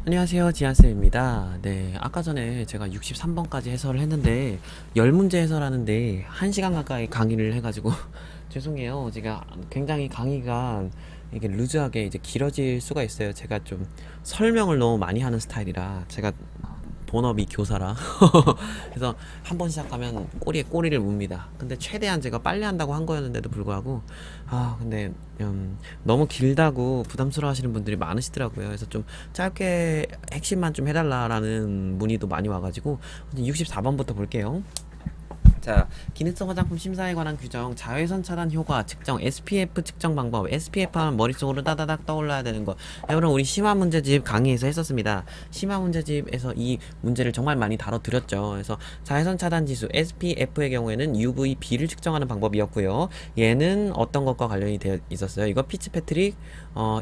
안녕하세요, 지한쌤입니다. 네, 아까 전에 제가 63번까지 해설을 했는데 10문제 해설하는데 1시간 가까이 강의를 해가지고 죄송해요. 제가 굉장히 강의가 이게 루즈하게 이제 길어질 수가 있어요. 제가 좀 설명을 너무 많이 하는 스타일이라 제가 본업이 교사라 그래서 한 번 시작하면 꼬리에 꼬리를 묻니다. 근데 최대한 제가 빨리 한다고 한 거였는데도 불구하고 근데 너무 길다고 부담스러워 하시는 분들이 많으시더라고요. 그래서 좀 짧게 핵심만 좀 해달라라는 문의도 많이 와가지고 64번부터 볼게요. 자, 기능성 화장품 심사에 관한 규정, 자외선 차단 효과 측정, SPF 측정 방법. SPF 하면 머릿속으로 따다닥 떠올라야 되는 거. 여러분, 우리 심화 문제집 강의에서 했었습니다. 심화 문제집에서 이 문제를 정말 많이 다뤄드렸죠. 그래서 자외선 차단 지수 SPF의 경우에는 UVB를 측정하는 방법이었고요. 얘는 어떤 것과 관련이 되어 있었어요? 이거 피츠패트릭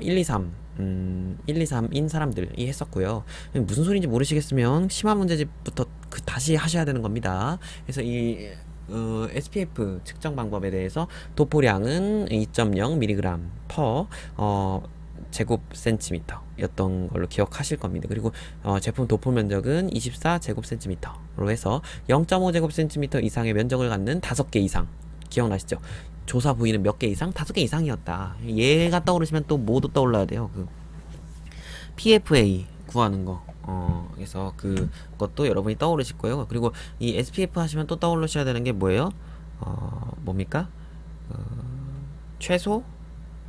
1, 2, 3 1, 2, 3인 사람들이 했었고요. 무슨 소리인지 모르시겠으면 심화 문제집부터 다시 하셔야 되는 겁니다. 그래서 이 SPF 측정 방법에 대해서 도포량은 2.0mg per 제곱 센티미터 였던 걸로 기억하실 겁니다. 그리고 제품 도포 면적은 24 제곱 센티미터로 해서 0.5 제곱 센티미터 이상의 면적을 갖는 5개 이상. 기억나시죠? 조사 부위는 몇 개 이상? 5개 이상이었다. 얘가 떠오르시면 또 뭐도 떠올라야 돼요. 그 PFA 구하는 거. 그래서 그것도 여러분이 떠오르실 거예요. 그리고 이 SPF 하시면 또 떠오르셔야 되는 게 뭐예요? 뭡니까? 최소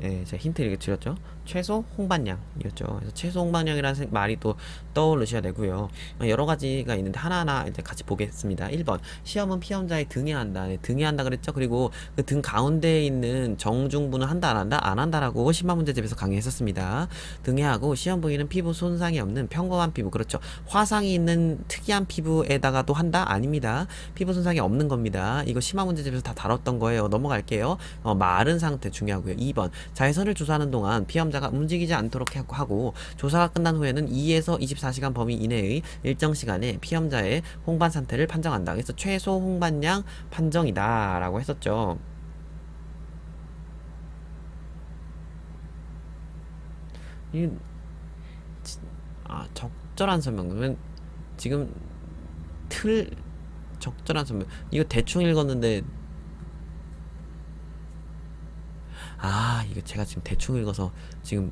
예, 제가 힌트 이렇게 드렸죠. 최소 홍반량이었죠. 그래서 최소 홍반량이라는 말이 또 떠오르셔야 되고요. 여러 가지가 있는데 하나하나 이제 같이 보겠습니다. 1번 시험은 피험자의 등에 한다. 네, 등에 한다 그랬죠. 그리고 그 등 가운데에 있는 정중부는 한다 안 한다 안 한다라고 심화 문제집에서 강의했었습니다. 등에 하고 시험 부위는 피부 손상이 없는 평범한 피부. 그렇죠. 화상이 있는 특이한 피부에다가도 한다 아닙니다. 피부 손상이 없는 겁니다. 이거 심화 문제집에서 다 다뤘던 거예요. 넘어갈게요. 마른 상태 중요하고요. 2번 자외선을 조사하는 동안 피험자가 움직이지 않도록 하고 조사가 끝난 후에는 2에서 24시간 범위 이내의 일정 시간에 피험자의 홍반 상태를 판정한다. 그래서 최소 홍반량 판정이다 라고 했었죠. 이, 적절한 설명은 지금 적절한 설명 이거 대충 읽었는데 이거 제가 지금 대충 읽어서 지금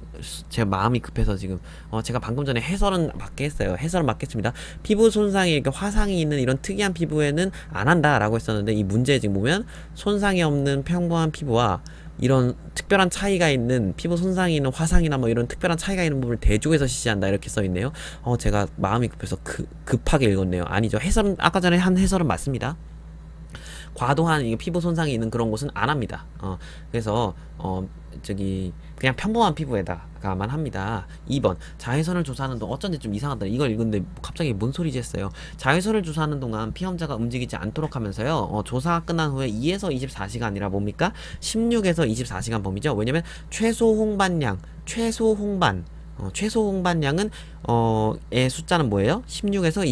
제가 마음이 급해서 지금 제가 방금 전에 해설은 맞게 했어요. 해설은 맞겠습니다. 피부 손상이 이렇게 화상이 있는 이런 특이한 피부에는 안 한다라고 했었는데 이 문제에 지금 보면 손상이 없는 평범한 피부와 이런 특별한 차이가 있는 피부 손상이 있는 화상이나 뭐 이런 특별한 차이가 있는 부분을 대조해서 실시한다 이렇게 써 있네요. 제가 마음이 급해서 급하게 읽었네요. 아니죠. 해설은 아까 전에 한 해설은 맞습니다. 과도한 이게 피부 손상이 있는 그런 곳은 안 합니다. 그래서 그냥 평범한 피부에다가만 합니다. 2번 자외선을 조사하는 동안 어쩐지 좀 이상하다. 이걸 읽는데 갑자기 뭔 소리지 했어요. 자외선을 조사하는 동안 피험자가 움직이지 않도록 하면서요. 조사가 끝난 후에 2에서 24시간이라 뭡니까? 16에서 24시간 범위죠. 왜냐면 최소 홍반량, 최소 홍반 최소 홍반량은 의 숫자는 뭐예요? 16에서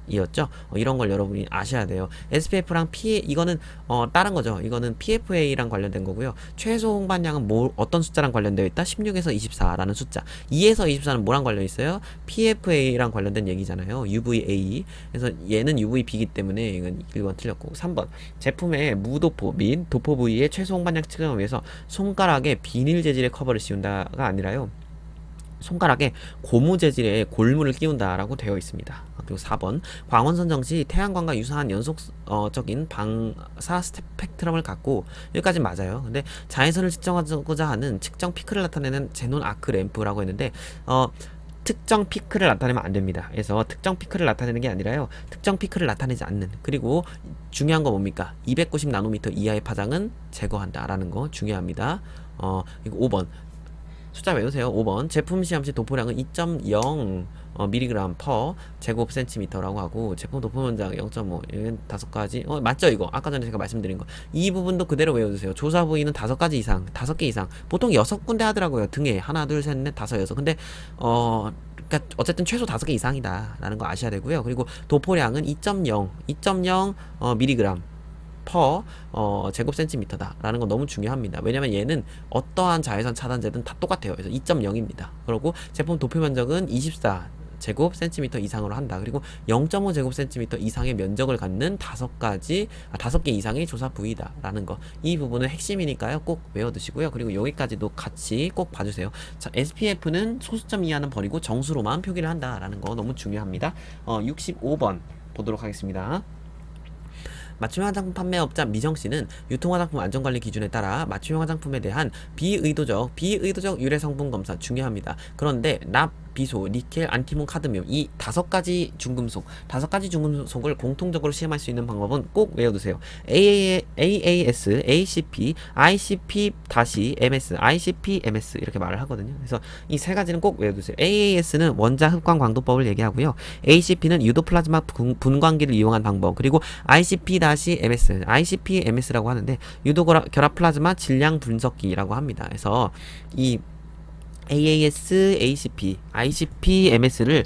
24시간이었죠. 이런 걸 여러분이 아셔야 돼요. SPF랑 이거는 다른 거죠. 이거는 PFA랑 관련된 거고요. 최소 홍반량은 어떤 숫자랑 관련되어 있다? 16에서 24라는 숫자. 2에서 24는 뭐랑 관련 있어요? PFA랑 관련된 얘기잖아요. UVA. 그래서 얘는 UVB이기 때문에 이건 1번 틀렸고 3번 제품의 무도포 및 도포 부위의 최소 홍반량 측정을 위해서 손가락에 비닐 재질의 커버를 씌운다가 아니라요. 손가락에 고무 재질의 골무를 끼운다라고 되어 있습니다. 그리고 4번 광원선 정시 태양광과 유사한 연속적인 방사 스펙트럼을 갖고 여기까지 맞아요. 근데 자외선을 측정하고자 하는 측정 피크를 나타내는 제논 아크 램프라고 했는데 특정 피크를 나타내면 안 됩니다. 그래서 특정 피크를 나타내는 게 아니라요. 특정 피크를 나타내지 않는. 그리고 중요한 거 뭡니까? 290 나노미터 이하의 파장은 제거한다라는 거 중요합니다. 이거 5번 숫자 외우세요. 5번 제품 시험 시 도포량은 2.0 mg per 제곱 센티미터라고 하고 제품 도포 면적 0.5 이건 5가지 맞죠 이거 아까 전에 제가 말씀드린 거 이 부분도 그대로 외워주세요. 조사 부위는 5가지 이상 5개 이상 보통 6군데 하더라고요. 등에 하나 둘 셋 넷 다섯 여섯 근데 그러니까 어쨌든 최소 5개 이상이다 라는 거 아셔야 되고요. 그리고 도포량은 2.0 mg per 제곱 센티미터다 라는 건 너무 중요합니다. 왜냐면 얘는 어떠한 자외선 차단제든 다 똑같아요. 그래서 2.0입니다. 그리고 제품 도표 면적은 24 제곱 센티미터 이상으로 한다. 그리고 0.5 제곱 센티미터 이상의 면적을 갖는 5개 이상의 조사 부위다라는 거. 이 부분은 핵심이니까요. 꼭 외워두시고요. 그리고 여기까지도 같이 꼭 봐주세요. 자, SPF는 소수점 이하는 버리고 정수로만 표기를 한다라는 거 너무 중요합니다. 65번 보도록 하겠습니다. 맞춤형 화장품 판매업자 미정씨는 유통화장품 안전관리 기준에 따라 맞춤형 화장품에 대한 비의도적 유래 성분 검사 중요합니다. 그런데 납, 비소, 니켈, 안티몬, 카드뮴 이 5가지 중금속을 공통적으로 시험할 수 있는 방법은 꼭 외워두세요. AAS, ACP, ICP-MS, ICP-MS 이렇게 말을 하거든요. 그래서 이 세 가지는 꼭 외워두세요. AAS는 원자 흡광 광도법을 얘기하고요. ACP는 유도 플라즈마 분광기를 이용한 방법, 그리고 ICP-MS, ICP-MS라고 하는데 유도 결합 플라즈마 질량 분석기라고 합니다. 그래서 이 AAS, ACP, ICP-MS를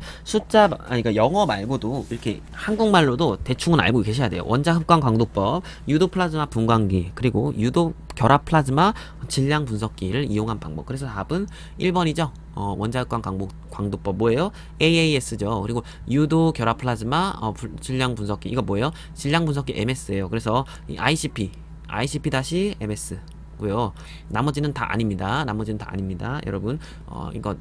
그러니까 영어 말고도 이렇게 한국말로도 대충은 알고 계셔야 돼요. 원자 흡광 광도법, 유도 플라즈마 분광기, 그리고 유도 결합 플라즈마 질량 분석기를 이용한 방법. 그래서 답은 1번이죠. 원자 흡광 광도법 뭐예요? AAS죠. 그리고 유도 결합 플라즈마 질량 분석기 이거 뭐예요? 질량 분석기 MS예요. 그래서 이 ICP-MS 고요. 나머지는 다 아닙니다. 여러분, 이거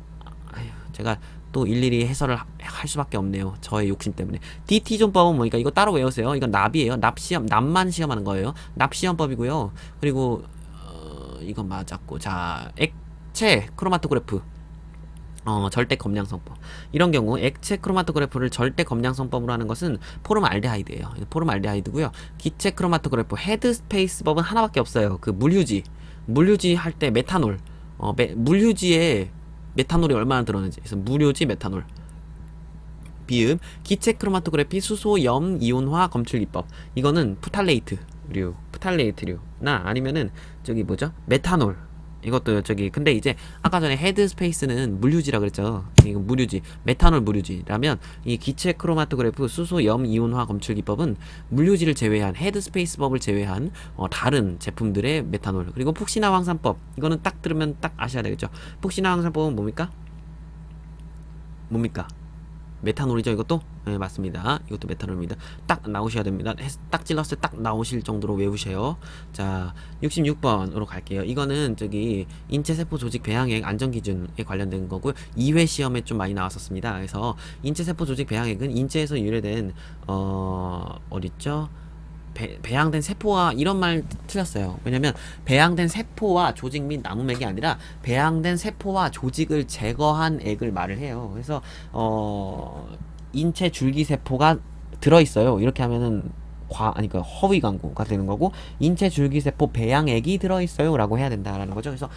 제가 또 일일이 해설을 할 수밖에 없네요. 저의 욕심 때문에. DT존법은 뭐니까 이거 따로 외우세요. 이건 납이에요. 납만 시험하는 거예요. 납 시험법이고요. 그리고 이건 맞았고, 자, 액체 크로마토그래프. 절대 검량성법. 이런 경우 액체 크로마토그래프를 절대 검량성법으로 하는 것은 포름알데하이드예요. 포름알데하이드고요. 기체 크로마토그래프 헤드스페이스법은 하나밖에 없어요. 그 물휴지 할 때 메탄올. 물휴지에 메탄올이 얼마나 들어있는지. 그래서 물휴지 메탄올. 비읍 기체 크로마토그래피 수소 염 이온화 검출 기법. 이거는 푸탈레이트류나 아니면은 저기 뭐죠? 메탄올. 이것도 근데 이제 아까 전에 헤드 스페이스는 물휴지라 그랬죠. 이거 물휴지, 메탄올 물휴지라면 이 기체 크로마토그래프 수소 염 이온화 검출 기법은 물휴지를 제외한 헤드 스페이스법을 제외한 다른 제품들의 메탄올. 그리고 푹신화 황산법, 이거는 딱 들으면 딱 아셔야 되겠죠. 푹신화 황산법은 뭡니까? 메탄올이죠. 이것도? 네, 맞습니다. 이것도 메탄올입니다. 딱 나오셔야 됩니다. 딱 찔렀을 때 딱 나오실 정도로 외우셔요. 자, 66번으로 갈게요. 이거는 인체세포 조직 배양액 안전기준에 관련된 거고요. 2회 시험에 좀 많이 나왔었습니다. 그래서 인체세포 조직 배양액은 인체에서 유래된 어딨죠? 배양된 세포와 이런 말 틀렸어요. 왜냐면 배양된 세포와 조직 및 나무맥이 아니라 배양된 세포와 조직을 제거한 액을 말을 해요. 그래서 인체 줄기세포가 들어있어요. 이렇게 하면은 그러니까 허위 광고가 되는 거고, 인체 줄기세포 배양액이 들어있어요 라고 해야 된다라는 거죠. 그래서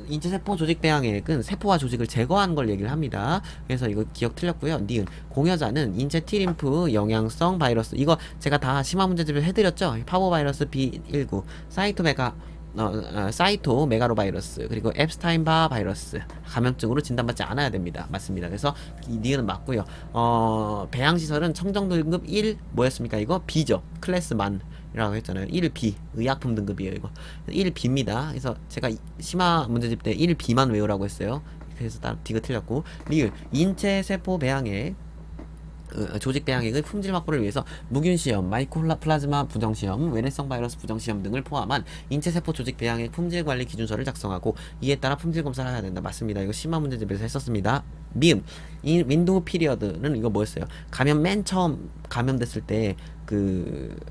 인체세포 조직 배양액은 세포와 조직을 제거하는 걸 얘기를 합니다. 그래서 이거 기억 틀렸고요. 니은 공여자는 인체 T림프 영양성 바이러스, 이거 제가 다 심화 문제집을 해드렸죠. 파보바이러스 B19 사이토 메가로바이러스, 그리고 앱스타인바 바이러스 감염증으로 진단받지 않아야 됩니다. 맞습니다. 그래서 이 니은 맞고요. 배양시설은 청정 등급 1 뭐였습니까? 이거 B죠. 클래스만 이라고 했잖아요. 1B 의약품 등급이에요. 이거 1B입니다. 그래서 제가 심화 문제집 때 1B만 외우라고 했어요. 그래서 D가 틀렸고, 리을 인체세포 배양액 조직 배양액의 품질 확보를 위해서 무균시험, 마이코플라즈마 부정시험, 외래성 바이러스 부정시험 등을 포함한 인체세포 조직 배양액 품질 관리 기준서를 작성하고 이에 따라 품질 검사를 해야 된다. 맞습니다. 이거 심화 문제집에서 했었습니다. 미음 윈도우 피리어드는 이거 뭐였어요? 맨 처음 감염됐을 때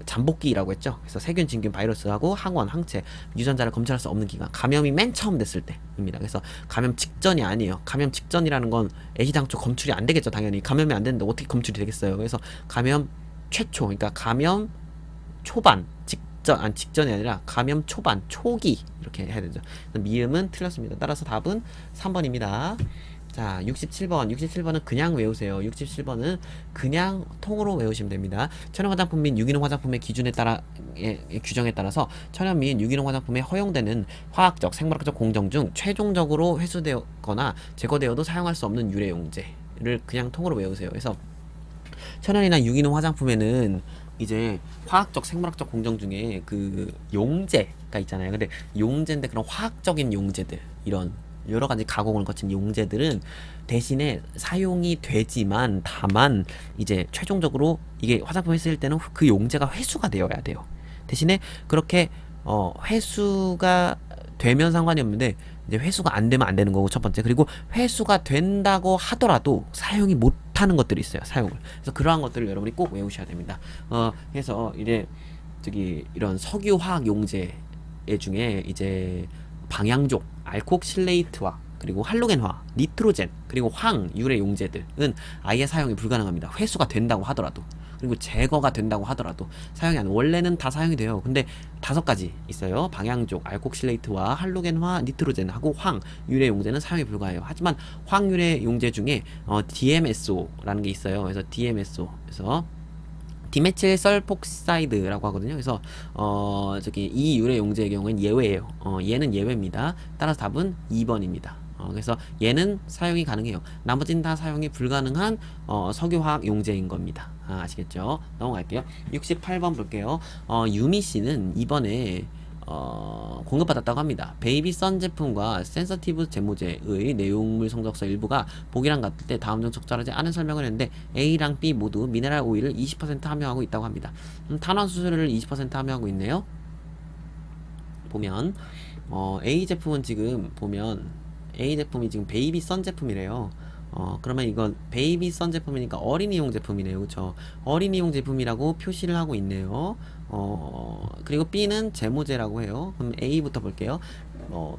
잠복기라고 했죠. 그래서 세균, 진균, 바이러스하고 항원, 항체, 유전자를 검출할 수 없는 기간, 감염이 맨 처음 됐을 때입니다. 그래서 감염 직전이 아니에요. 감염 직전이라는 건 애시당초 검출이 안 되겠죠. 당연히 감염이 안 되는데 어떻게 검출이 되겠어요. 그래서 감염 최초, 그러니까 감염 초반, 직전이 아니라 감염 초반, 초기 이렇게 해야 되죠. 미음은 틀렸습니다. 따라서 답은 3번입니다. 자, 67번은 그냥 외우세요. 67번은 그냥 통으로 외우시면 됩니다. 천연 화장품 및 유기농 화장품의 규정에 따라서 천연 및 유기농 화장품에 허용되는 화학적, 생물학적 공정 중 최종적으로 회수되거나 제거되어도 사용할 수 없는 유래 용제를 그냥 통으로 외우세요. 그래서 천연이나 유기농 화장품에는 이제 화학적 생물학적 공정 중에 그 용제가 있잖아요. 근데 용제인데 그런 화학적인 용제들, 이런 여러 가지 가공을 거친 용제들은 대신에 사용이 되지만 다만 이제 최종적으로 이게 화장품에 쓰일 때는 그 용제가 회수가 되어야 돼요. 대신에 그렇게 회수가 되면 상관이 없는데 이제 회수가 안 되면 안 되는 거고, 첫 번째. 그리고 회수가 된다고 하더라도 사용이 못 하는 것들이 있어요, 사용을. 그래서 그러한 것들을 여러분이 꼭 외우셔야 됩니다. 그래서 이제 저기 이런 석유 화학 용제 중에 이제 방향족, 알콕실레이트화, 그리고 할로겐화, 니트로젠, 그리고 황, 유래 용제들은 아예 사용이 불가능합니다. 회수가 된다고 하더라도. 그리고 제거가 된다고 하더라도 사용이 안, 원래는 다 사용이 돼요. 근데 5가지 있어요. 방향족, 알콕실레이트화, 할로겐화, 니트로젠하고 황, 유래 용제는 사용이 불가해요. 하지만 황 유래 용제 중에 DMSO라는 게 있어요. 그래서 DMSO, 그래서 디메칠 설폭사이드라고 하거든요. 그래서 저기 이 유래 용제의 경우엔 예외예요. 얘는 예외입니다. 따라서 답은 2번입니다. 그래서 얘는 사용이 가능해요. 나머지는 다 사용이 불가능한 석유화학 용제인 겁니다. 아시겠죠? 넘어갈게요. 68번 볼게요. 유미 씨는 이번에 공급받았다고 합니다. 베이비선 제품과 센서티브 제모제의 내용물 성적서 일부가 보기랑 같을 때 다음 중 적절하지 않은 설명을 했는데 A랑 B 모두 미네랄 오일을 20% 함유하고 있다고 합니다. 탄화수소를 20% 함유하고 있네요. 보면 A 제품은 지금 보면 A 제품이 지금 베이비선 제품이래요. 그러면 이건 베이비선 제품이니까 어린이용 제품이네요. 그쵸? 어린이용 제품이라고 표시를 하고 있네요. 그리고 B는 제모제라고 해요. 그럼 A부터 볼게요.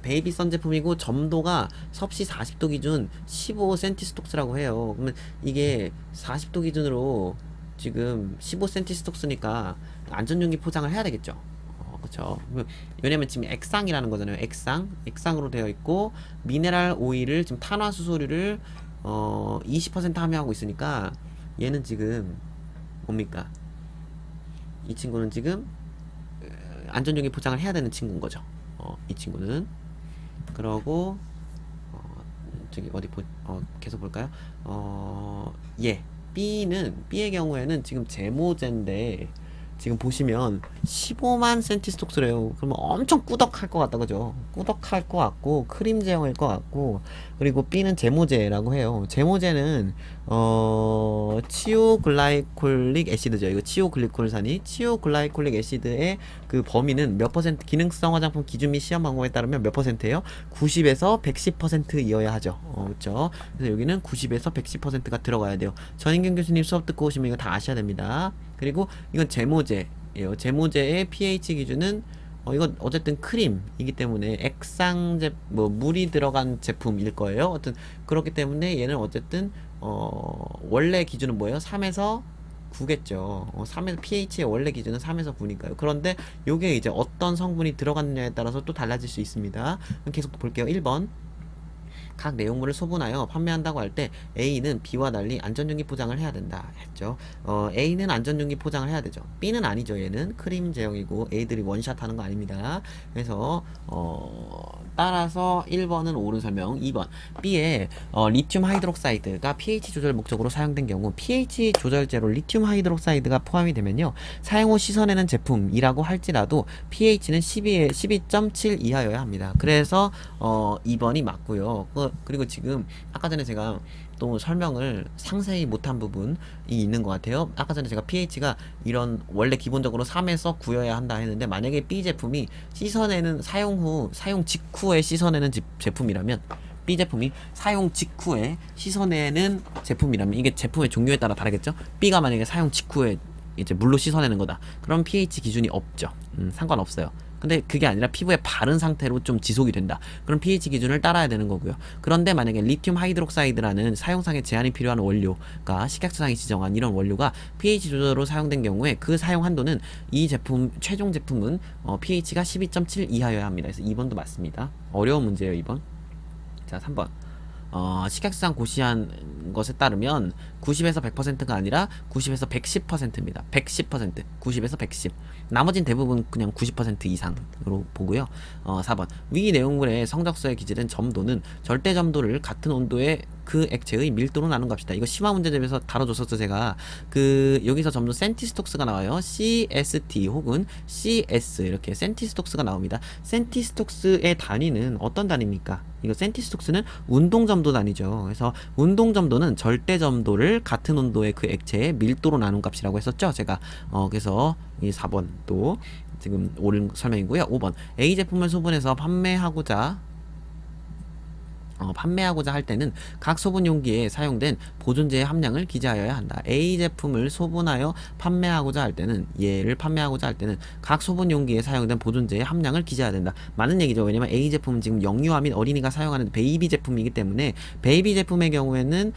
베이비선 제품이고 점도가 섭씨 40도 기준 15cm 스톡스라고 해요. 그러면 이게 40도 기준으로 지금 15cm 스톡스니까 안전용기 포장을 해야 되겠죠. 그쵸. 왜냐면 지금 액상이라는 거잖아요. 액상으로 되어 있고 미네랄 오일을 지금 탄화수소류를 20% 함유하고 있으니까 얘는 지금 뭡니까? 이 친구는 지금 안전용기 포장을 해야 되는 친구인 거죠. 이 친구는. 그러고 저기 어디 계속 볼까요? B의 경우에는 지금 제모제인데 지금 보시면 15만 센티 스톡스래요. 그러면 엄청 꾸덕할 것 같다, 그죠? 꾸덕할 것 같고 크림 제형일 것 같고, 그리고 B는 제모제라고 해요. 제모제는 치오글라이콜릭 애시드죠. 이거 치오글리콜산이 치오글라이콜릭 애시드의 그 범위는 몇 퍼센트, 기능성 화장품 기준 및 시험 방법에 따르면 몇 퍼센트예요? 90에서 110%이어야 하죠. 그렇죠? 그래서 여기는 90에서 110%가 들어가야 돼요. 전인경 교수님 수업 듣고 오시면 이거 다 아셔야 됩니다. 그리고 이건 제모제예요. 제모제의 pH 기준은 이건 어쨌든 크림이기 때문에 액상제 물이 들어간 제품일 거예요. 어쨌든 그렇기 때문에 얘는 어쨌든 원래 기준은 뭐예요? 3에서 9겠죠. 3에서 pH의 원래 기준은 3에서 9니까요. 그런데 요게 이제 어떤 성분이 들어갔느냐에 따라서 또 달라질 수 있습니다. 계속 볼게요. 1번. 각 내용물을 소분하여 판매한다고 할 때 A는 B와 달리 안전용기 포장을 해야 된다 했죠. A는 안전용기 포장을 해야 되죠. B는 아니죠. 얘는 크림 제형이고 A들이 원샷 하는 거 아닙니다. 그래서 따라서 1번은 옳은 설명. 2번 B에 리튬 하이드록사이드가 pH 조절 목적으로 사용된 경우 pH 조절제로 리튬 하이드록사이드가 포함이 되면요, 사용 후 씻어내는 제품이라고 할지라도 pH는 12.7 이하여야 합니다. 그래서 2번이 맞고요. 그리고 지금 아까 전에 제가 또 설명을 상세히 못한 부분이 있는 것 같아요. 아까 전에 제가 pH가 이런 원래 기본적으로 3에서 9여야 한다 했는데, 만약에 B 제품이 사용 직후에 씻어내는 제품이라면, B 제품이 사용 직후에 씻어내는 제품이라면, 이게 제품의 종류에 따라 다르겠죠? B가 만약에 사용 직후에 이제 물로 씻어내는 거다, 그럼 pH 기준이 없죠. 상관없어요. 근데 그게 아니라 피부에 바른 상태로 좀 지속이 된다, 그럼 pH 기준을 따라야 되는 거고요. 그런데 만약에 리튬 하이드록사이드라는 사용상에 제한이 필요한 원료가 식약처상이 지정한 이런 원료가 pH 조절로 사용된 경우에 그 사용 한도는 이 제품 최종 제품은 pH가 12.7 이하여야 합니다. 그래서 2번도 맞습니다. 어려운 문제예요, 2번. 자, 3번. 식약처상 고시한 것에 따르면 90에서 100%가 아니라 90에서 110%입니다. 110%. 90에서 110. 나머진 대부분 그냥 90% 이상으로 보고요. 4번. 위 내용물의 성적서에 기재된 점도는 절대 점도를 같은 온도의 그 액체의 밀도로 나눈 값이다. 이거 심화 문제집에서 다뤄줬었죠 제가. 그 여기서 점점 센티스톡스가 나와요. CST 혹은 CS 이렇게 센티스톡스가 나옵니다. 센티스톡스의 단위는 어떤 단위입니까? 이거 센티스톡스는 운동점도 단위죠. 그래서 운동점도는 절대점도를 같은 온도의 그 액체의 밀도로 나눈 값이라고 했었죠 제가. 그래서 이 4번 또 지금 옳은 설명이고요. 5번 A 제품을 소분해서 판매하고자 할 때는 각 소분 용기에 사용된 보존제의 함량을 기재하여야 한다. A 제품을 소분하여 판매하고자 할 때는 각 소분 용기에 사용된 보존제의 함량을 기재해야 된다. 맞는 얘기죠. 왜냐면 A 제품은 지금 영유아 및 어린이가 사용하는 베이비 제품이기 때문에 베이비 제품의 경우에는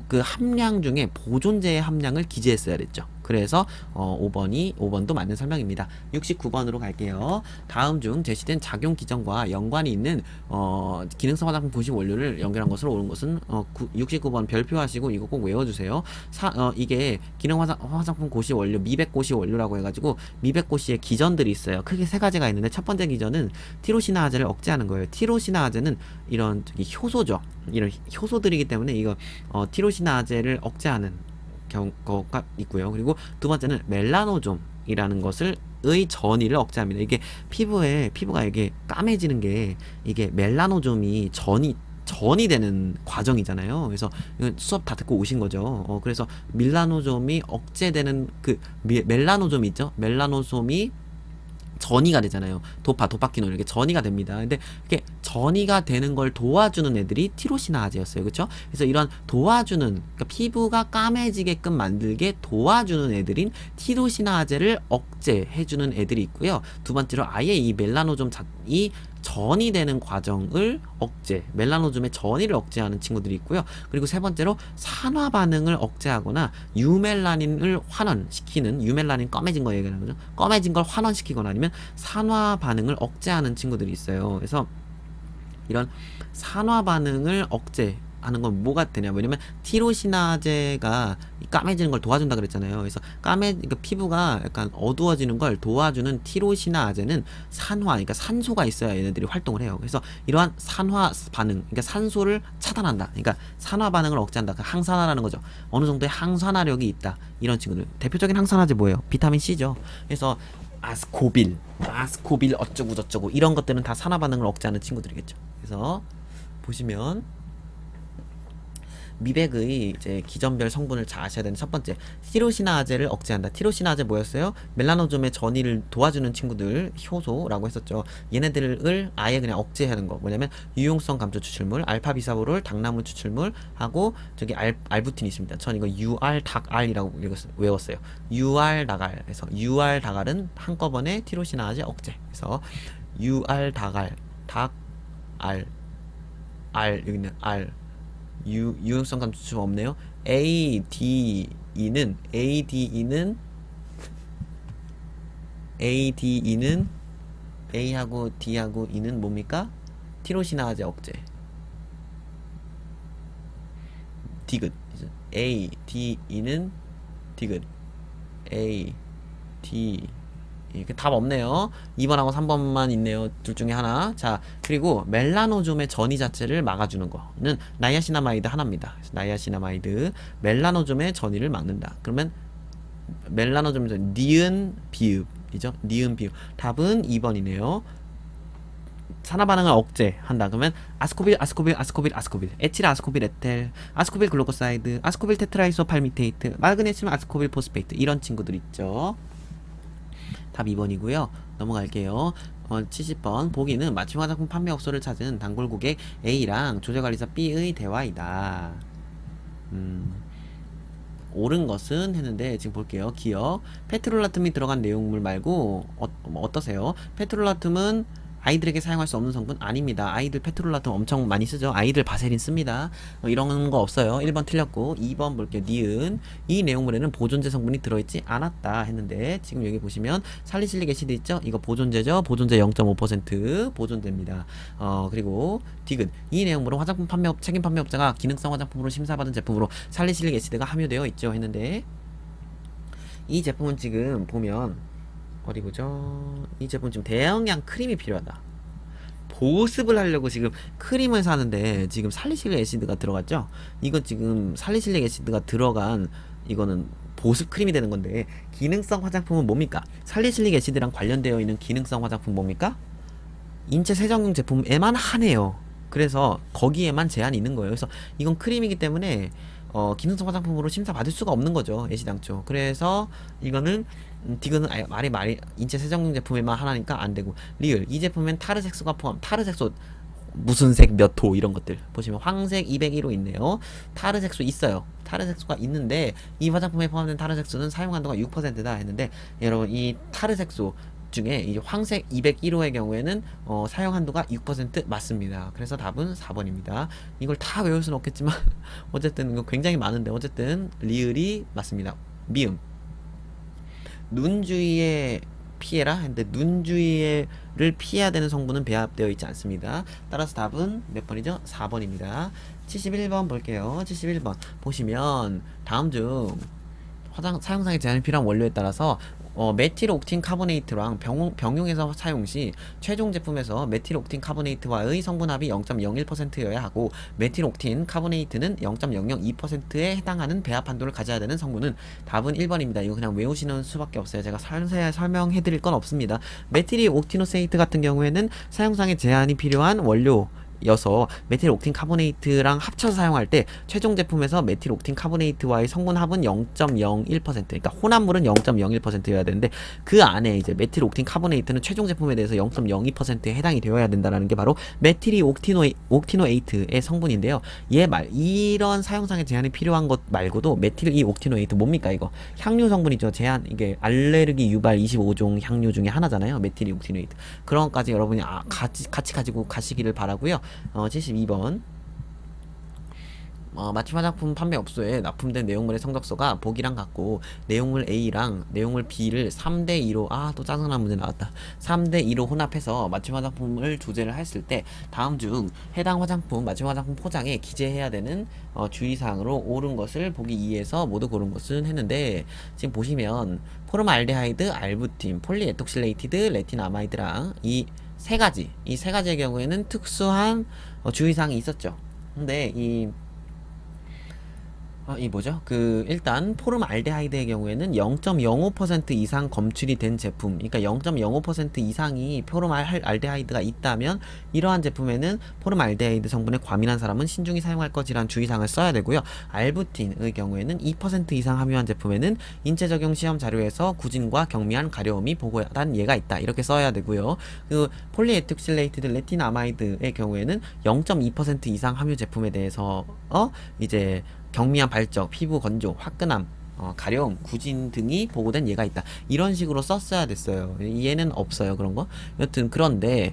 그 함량 중에 보존제의 함량을 기재했어야 됐죠. 그래서 5번도 맞는 설명입니다. 69번으로 갈게요. 다음 중 제시된 작용 기전과 연관이 있는 기능성 화장품 고시 원료를 연결한 것으로 옳은 것은 69번 별표하시고 이거 꼭 외워주세요. 이게 기능 화장품 고시 원료 미백 고시 원료라고 해가지고 미백 고시에 기전들이 있어요. 크게 세 가지가 있는데 첫 번째 기전은 티로시나아제를 억제하는 거예요. 티로시나아제는 이런 효소죠. 이런 효소들이기 때문에 이거 티로시나아제를 억제하는 경우가 있고요. 그리고 두 번째는 멜라노좀이라는 것을 의 전이를 억제합니다. 이게 피부가 이게 까매지는 게 이게 멜라노좀이 전이 되는 과정이잖아요. 그래서 수업 다 듣고 오신 거죠. 그래서 멜라노좀이 억제되는 그 멜라노좀 있죠? 멜라노좀이 전이가 되잖아요. 도파키놀 이렇게 전이가 됩니다. 근데 이렇게 전이가 되는 걸 도와주는 애들이 티로시나아제였어요. 그렇죠? 그래서 이런 도와주는 그러니까 피부가 까매지게끔 만들게 도와주는 애들인 티로시나아제를 억제해주는 애들이 있고요. 두 번째로 아예 이 멜라노좀이 전이 되는 과정을 멜라노즘의 전이를 억제하는 친구들이 있고요. 그리고 세 번째로 산화 반응을 억제하거나 유멜라닌을 환원시키는 유멜라닌 검해진 거 얘기하는 거죠. 검해진 걸 환원시키거나 아니면 산화 반응을 억제하는 친구들이 있어요. 그래서 이런 산화 반응을 억제하는 건 뭐가 되냐? 왜냐면 티로시나제가 까매지는 걸 도와준다 그랬잖아요. 그래서 그러니까 피부가 약간 어두워지는 걸 도와주는 티로시나제는 그러니까 산소가 있어야 얘네들이 활동을 해요. 그래서 이러한 산화 반응, 그러니까 산소를 차단한다. 그러니까 산화 반응을 억제한다. 그 항산화라는 거죠. 어느 정도의 항산화력이 있다. 이런 친구들. 대표적인 항산화제 뭐예요? 비타민 C죠. 그래서 아스코빌 어쩌고 저쩌고 이런 것들은 다 산화 반응을 억제하는 친구들이겠죠. 그래서 보시면 미백의 이제 기전별 성분을 잘 아셔야 되는 첫 번째 티로시나아제를 억제한다. 티로시나아제 뭐였어요? 멜라노즘의 전이를 도와주는 친구들 효소라고 했었죠. 얘네들을 아예 그냥 억제하는 거 뭐냐면 유용성 감소 추출물 알파비사보롤 당나무 추출물 하고 저기 알부틴이 있습니다. 전 이거 UR-닥알이라고 외웠어요. UR-닥알. 그래서 UR-닥알은 한꺼번에 티로시나아제 억제. 그래서 UR-닥알 여기 있는 유용성 감소축 없네요. ADE는 A하고 D하고 E는 뭡니까? 티로시나아제 억제. 디귿. ADE는 디귿. AD 이렇게 답 없네요. 2번하고 3번만 있네요. 둘 중에 하나. 자, 그리고 멜라노즘의 전이 자체를 막아주는 거는 나이아시나마이드 하나입니다. 나이아시나마이드 멜라노즘의 전이를 막는다. 그러면 멜라노즘에서 니은 비읍이죠. 니은 비읍. 답은 2번이네요. 산화 반응을 억제한다. 그러면 아스코빌, 에틸 아스코빌 에텔, 아스코빌 글루코사이드, 아스코빌 테트라이소 팔미테이트, 마그네슘 아스코빌 포스페이트 이런 친구들 있죠. 답 2번이고요. 넘어갈게요. 70번 보기는 맞춤 화장품 판매업소를 찾은 단골 고객 A랑 조제관리사 B의 대화이다. 옳은 것은 했는데 지금 볼게요. 기억 페트롤라툼이 들어간 내용물 말고 어떠세요? 페트롤라툼은 아이들에게 사용할 수 없는 성분 아닙니다. 아이들 페트롤라툼 엄청 많이 쓰죠. 아이들 바세린 씁니다. 이런 거 없어요. 1번 틀렸고 2번 볼게요. 니은 이 내용물에는 보존제 성분이 들어있지 않았다 했는데 지금 여기 보시면 살리실릭 애시드 있죠? 이거 보존제죠. 보존제 0.5% 보존제입니다. 그리고 디귿 이 내용물은 화장품 책임 판매업자가 기능성 화장품으로 심사받은 제품으로 살리실릭 애시드가 함유되어 있죠 했는데 이 제품은 지금 보면 어디 보죠? 이 제품 지금 대용량 크림이 필요하다. 보습을 하려고 지금 크림을 사는데 지금 살리실릭 애시드가 들어갔죠? 이거 지금 살리실릭 애시드가 들어간 이거는 보습 크림이 되는 건데, 기능성 화장품은 뭡니까? 살리실릭 애시드랑 관련되어 있는 기능성 화장품 뭡니까? 인체 세정용 제품에만 한해요. 그래서 거기에만 제한이 있는 거예요. 그래서 이건 크림이기 때문에 기능성 화장품으로 심사 받을 수가 없는 거죠, 애시당초. 그래서 이거는 디그는 말이 인체 세정용 제품에만 하나니까 안 되고, 리을 이 제품엔 타르색소가 포함. 타르색소 무슨 색 몇 호 이런 것들 보시면 황색 201호 있네요. 타르색소 있어요. 타르색소가 있는데 이 화장품에 포함된 타르색소는 사용 한도가 6%다 했는데, 여러분 이 타르색소 중에 이 황색 201호의 경우에는 사용 한도가 6% 맞습니다. 그래서 답은 4번입니다. 이걸 다 외울 수는 없겠지만 어쨌든 이거 굉장히 많은데, 어쨌든 리을이 맞습니다. 미음 눈 주위에 피해라 했는데, 눈 주위를 피해야 되는 성분은 배합되어 있지 않습니다. 따라서 답은 몇 번이죠? 4번입니다. 71번 볼게요. 71번 보시면 다음 중 사용상에 제한이 필요한 원료에 따라서 메틸 옥틴 카보네이트랑 병용해서 사용 시 최종 제품에서 메틸 옥틴 카보네이트와의 성분합이 0.01%여야 하고, 메틸 옥틴 카보네이트는 0.002%에 해당하는 배합 한도를 가져야 되는 성분은, 답은 1번입니다. 이거 그냥 외우시는 수밖에 없어요. 제가 상세히 설명해 드릴 건 없습니다. 메틸 옥티노세이트 같은 경우에는 사용상에 제한이 필요한 원료 여서 메틸 옥틴 카보네이트랑 합쳐서 사용할 때 최종 제품에서 메틸 옥틴 카보네이트와의 성분 합은 0.01%, 그러니까 혼합물은 0.01%여야 되는데, 그 안에 이제 메틸 옥틴 카보네이트는 최종 제품에 대해서 0.02%에 해당이 되어야 된다라는 게 바로 메틸 옥티노에이트의 성분인데요. 이런 사용상의 제한이 필요한 것 말고도 메틸 옥티노에이트 뭡니까? 이거 향료 성분이죠. 이게 알레르기 유발 25종 향료 중에 하나잖아요. 메틸 옥티노에이트. 그런 것까지 여러분이 같이 가지고 가시기를 바라고요. 72번 맞춤 화장품 판매 업소에 납품된 내용물의 성적서가 보기랑 같고, 내용물 A랑 내용물 B를 3대2로 또 짜증난 문제 나왔다. 3대2로 혼합해서 맞춤 화장품을 조제를 했을 때 다음 중 해당 화장품 맞춤 화장품 포장에 기재해야 되는 주의사항으로 옳은 것을 보기 2에서 모두 고른 것은 했는데, 지금 보시면 포름알데하이드, 알부틴, 폴리에톡실레이티드, 레틴아마이드랑 이 세 가지의 경우에는 특수한 주의사항이 있었죠. 근데 일단 포름알데하이드의 경우에는 0.05% 이상 검출이 된 제품, 그러니까 0.05% 이상이 포름알데하이드가 있다면 이러한 제품에는 포름알데하이드 성분에 과민한 사람은 신중히 사용할 것이란 주의사항을 써야 되고요. 알부틴의 경우에는 2% 이상 함유한 제품에는 인체 적용 시험 자료에서 구진과 경미한 가려움이 보고한 예가 있다, 이렇게 써야 되고요. 그 폴리에톡실레이티드 레틴아마이드의 경우에는 0.2% 이상 함유 제품에 대해서 이제 경미한 발적, 피부 건조, 화끈함, 가려움, 구진 등이 보고된 예가 있다, 이런 식으로 썼어야 됐어요. 얘는 없어요, 그런 거. 여튼 그런데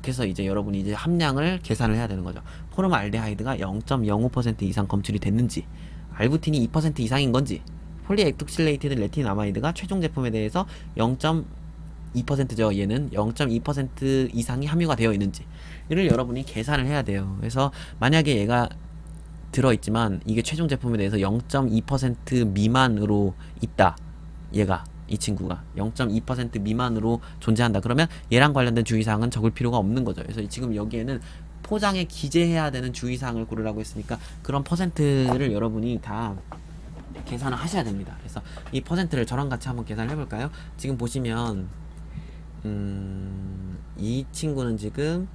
그래서 이제 여러분이 이제 함량을 계산을 해야 되는 거죠. 포름알데하이드가 0.05% 이상 검출이 됐는지, 알부틴이 2% 이상인 건지, 폴리에톡실레이티드 레틴아마이드가 최종 제품에 대해서 0.2%죠. 얘는 0.2% 이상이 함유가 되어 있는지, 이를 여러분이 계산을 해야 돼요. 그래서 만약에 얘가 들어있지만 이게 최종 제품에 대해서 0.2% 미만으로 있다, 이 친구가 0.2% 미만으로 존재한다, 그러면 얘랑 관련된 주의사항은 적을 필요가 없는 거죠. 그래서 지금 여기에는 포장에 기재해야 되는 주의사항을 고르라고 했으니까 그런 퍼센트를 여러분이 다 계산을 하셔야 됩니다. 그래서 이 퍼센트를 저랑 같이 한번 계산을 해볼까요? 지금 보시면 이 친구는 지금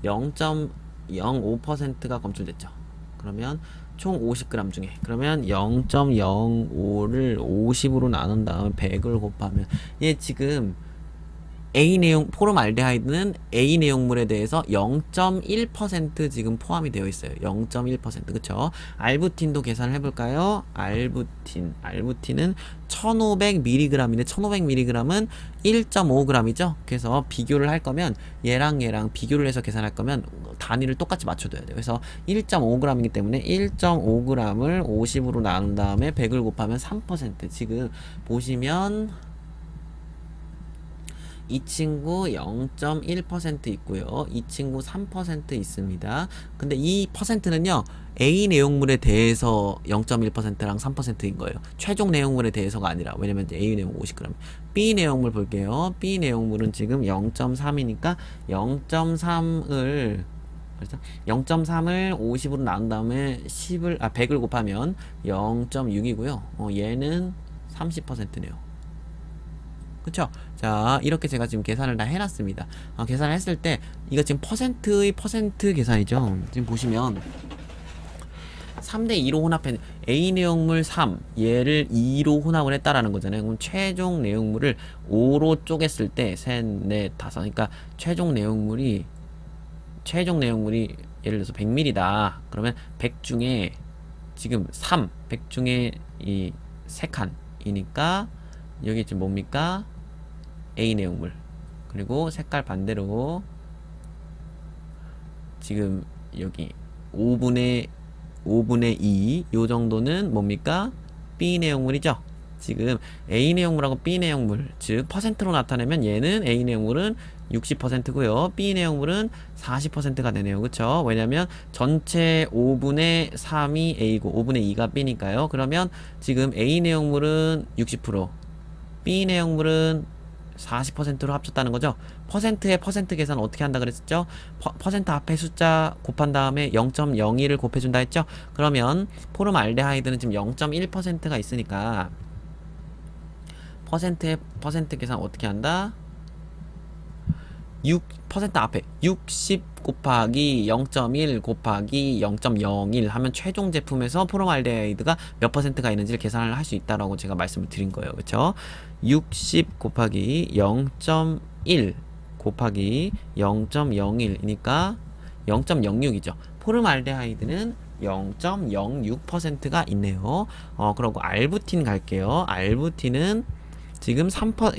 0.05%가 검출됐죠. 그러면 총 50g 중에, 그러면 0.05를 50으로 나눈 다음에 100을 곱하면, 얘 지금 포름알데하이드는 A 내용물에 대해서 0.1% 지금 포함이 되어 있어요. 0.1%, 그쵸? 알부틴도 계산을 해볼까요? 알부틴은 1500mg인데 1500mg은 1.5g이죠? 그래서 비교를 할 거면 얘랑 비교를 해서 계산할 거면 단위를 똑같이 맞춰둬야 돼요. 그래서 1.5g이기 때문에 1.5g을 50으로 나눈 다음에 100을 곱하면 3%. 지금 보시면 이 친구 0.1% 있고요. 이 친구 3% 있습니다. 근데 이 퍼센트는요, A 내용물에 대해서 0.1%랑 3%인 거예요. 최종 내용물에 대해서가 아니라. 왜냐면 A 내용 50g. B 내용물 볼게요. B 내용물은 지금 0.3이니까 0.3을 0.3을 50으로 나눈 다음에 100을 곱하면 0.6이고요. 얘는 30%네요. 그쵸? 자, 이렇게 제가 지금 계산을 다 해놨습니다. 계산을 했을 때, 이거 지금 퍼센트의 퍼센트 계산이죠. 지금 보시면, 3대 2로 혼합해, A 내용물 3, 얘를 2로 혼합을 했다라는 거잖아요. 그럼 최종 내용물을 5로 쪼갰을 때, 셋, 넷, 다섯. 그러니까 최종 내용물이 예를 들어서 100ml다. 그러면 100 중에 지금 100 중에 이 3칸이니까, 여기 지금 뭡니까? A 내용물. 그리고 색깔 반대로 지금 여기 5분의 2 요 정도는 뭡니까? B 내용물이죠. 지금 A 내용물하고 B 내용물, 즉 퍼센트로 나타내면 얘는 A 내용물은 60%고요. B 내용물은 40%가 되네요. 그쵸? 왜냐면 전체 5분의 3이 A고 5분의 2가 B니까요. 그러면 지금 A 내용물은 60%, B 내용물은 40%로 합쳤다는 거죠. 퍼센트의 퍼센트 계산 어떻게 한다 그랬었죠? 퍼센트 앞에 숫자 곱한 다음에 0.01을 곱해준다 했죠? 그러면 포름알데하이드는 지금 0.1%가 있으니까 퍼센트의 퍼센트 계산 어떻게 한다? 6% 앞에 60 곱하기 0.1 곱하기 0.01 하면 최종 제품에서 포름알데하이드가 몇 퍼센트가 있는지를 계산을 할 수 있다라고 제가 말씀을 드린 거예요. 그쵸? 60 곱하기 0.1 곱하기 0.01이니까 0.06이죠. 포름알데하이드는 0.06%가 있네요. 그리고 알부틴 갈게요. 알부틴은 지금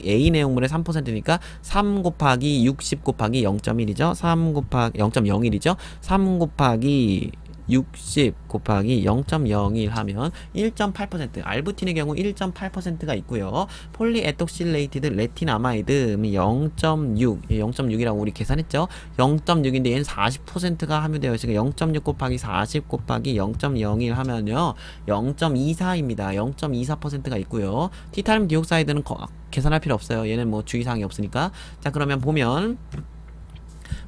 A 내용물의 3%니까 3 곱하기 60 곱하기 0.1이죠. 3 곱하기 0.01이죠. 3 곱하기 60 곱하기 0.01 하면 1.8%, 알부틴의 경우 1.8%가 있고요. 폴리에톡실레이티드 레틴아마이드 0.6이라고 우리 계산했죠. 0.6인데 얘는 40%가 함유되어 있으니까 0.6 곱하기 40 곱하기 0.01 하면요 0.24입니다. 0.24%가 있고요. 티타늄 디옥사이드는 계산할 필요 없어요. 얘는 뭐 주의사항이 없으니까. 자, 그러면 보면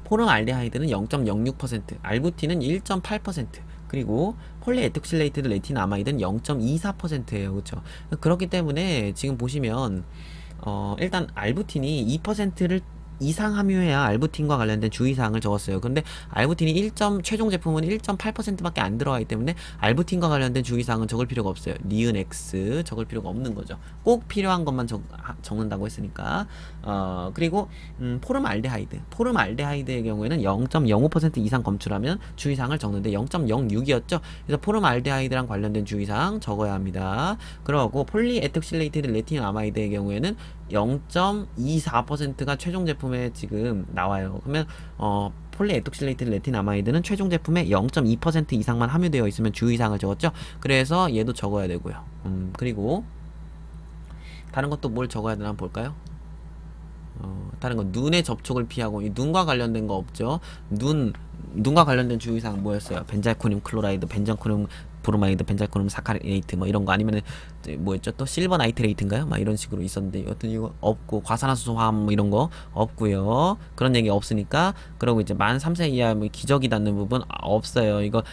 포름알데하이드는 0.06%, 알부틴은 1.8%, 그리고 폴리에톡실레이티드 레틴아마이드는 0.24%예요. 그렇죠? 그렇기 때문에 지금 보시면 일단 알부틴이 2%를 이상 함유해야 알부틴과 관련된 주의사항을 적었어요. 근데 알부틴이 최종 제품은 1.8%밖에 안 들어가기 때문에 알부틴과 관련된 주의사항은 적을 필요가 없어요. 니은 X 적을 필요가 없는 거죠. 꼭 필요한 것만 적는다고 했으니까. 그리고 포름알데하이드의 경우에는 0.05% 이상 검출하면 주의사항을 적는데 0.06이었죠. 그래서 포름알데하이드랑 관련된 주의사항 적어야 합니다. 그러고 폴리에톡실레이티드 레틴아마이드의 경우에는 0.24%가 최종 제품에 지금 나와요. 그러면 폴리에톡실레이티드 레틴아마이드는 최종 제품에 0.2% 이상만 함유되어 있으면 주의사항을 적었죠. 그래서 얘도 적어야 되고요. 그리고 다른 것도 뭘 적어야 되나 한번 볼까요? 다른 거 눈의 접촉을 피하고 눈과 관련된 거 없죠. 눈과 관련된 주의사항 뭐였어요? 벤잘코늄 클로라이드, 벤잘코늄 브로마이드, 벤잘코늄 사카레이트 뭐 이런 거, 아니면은 뭐였죠? 또 실버 나이트레이트인가요? 막 이런 식으로 있었는데 여튼 이거 없고, 과산화수소 화합 뭐 이런 거 없고요. 그런 얘기 없으니까. 그리고 이제 만 3세 이하 뭐 기저귀 닿는 부분 없어요. 이거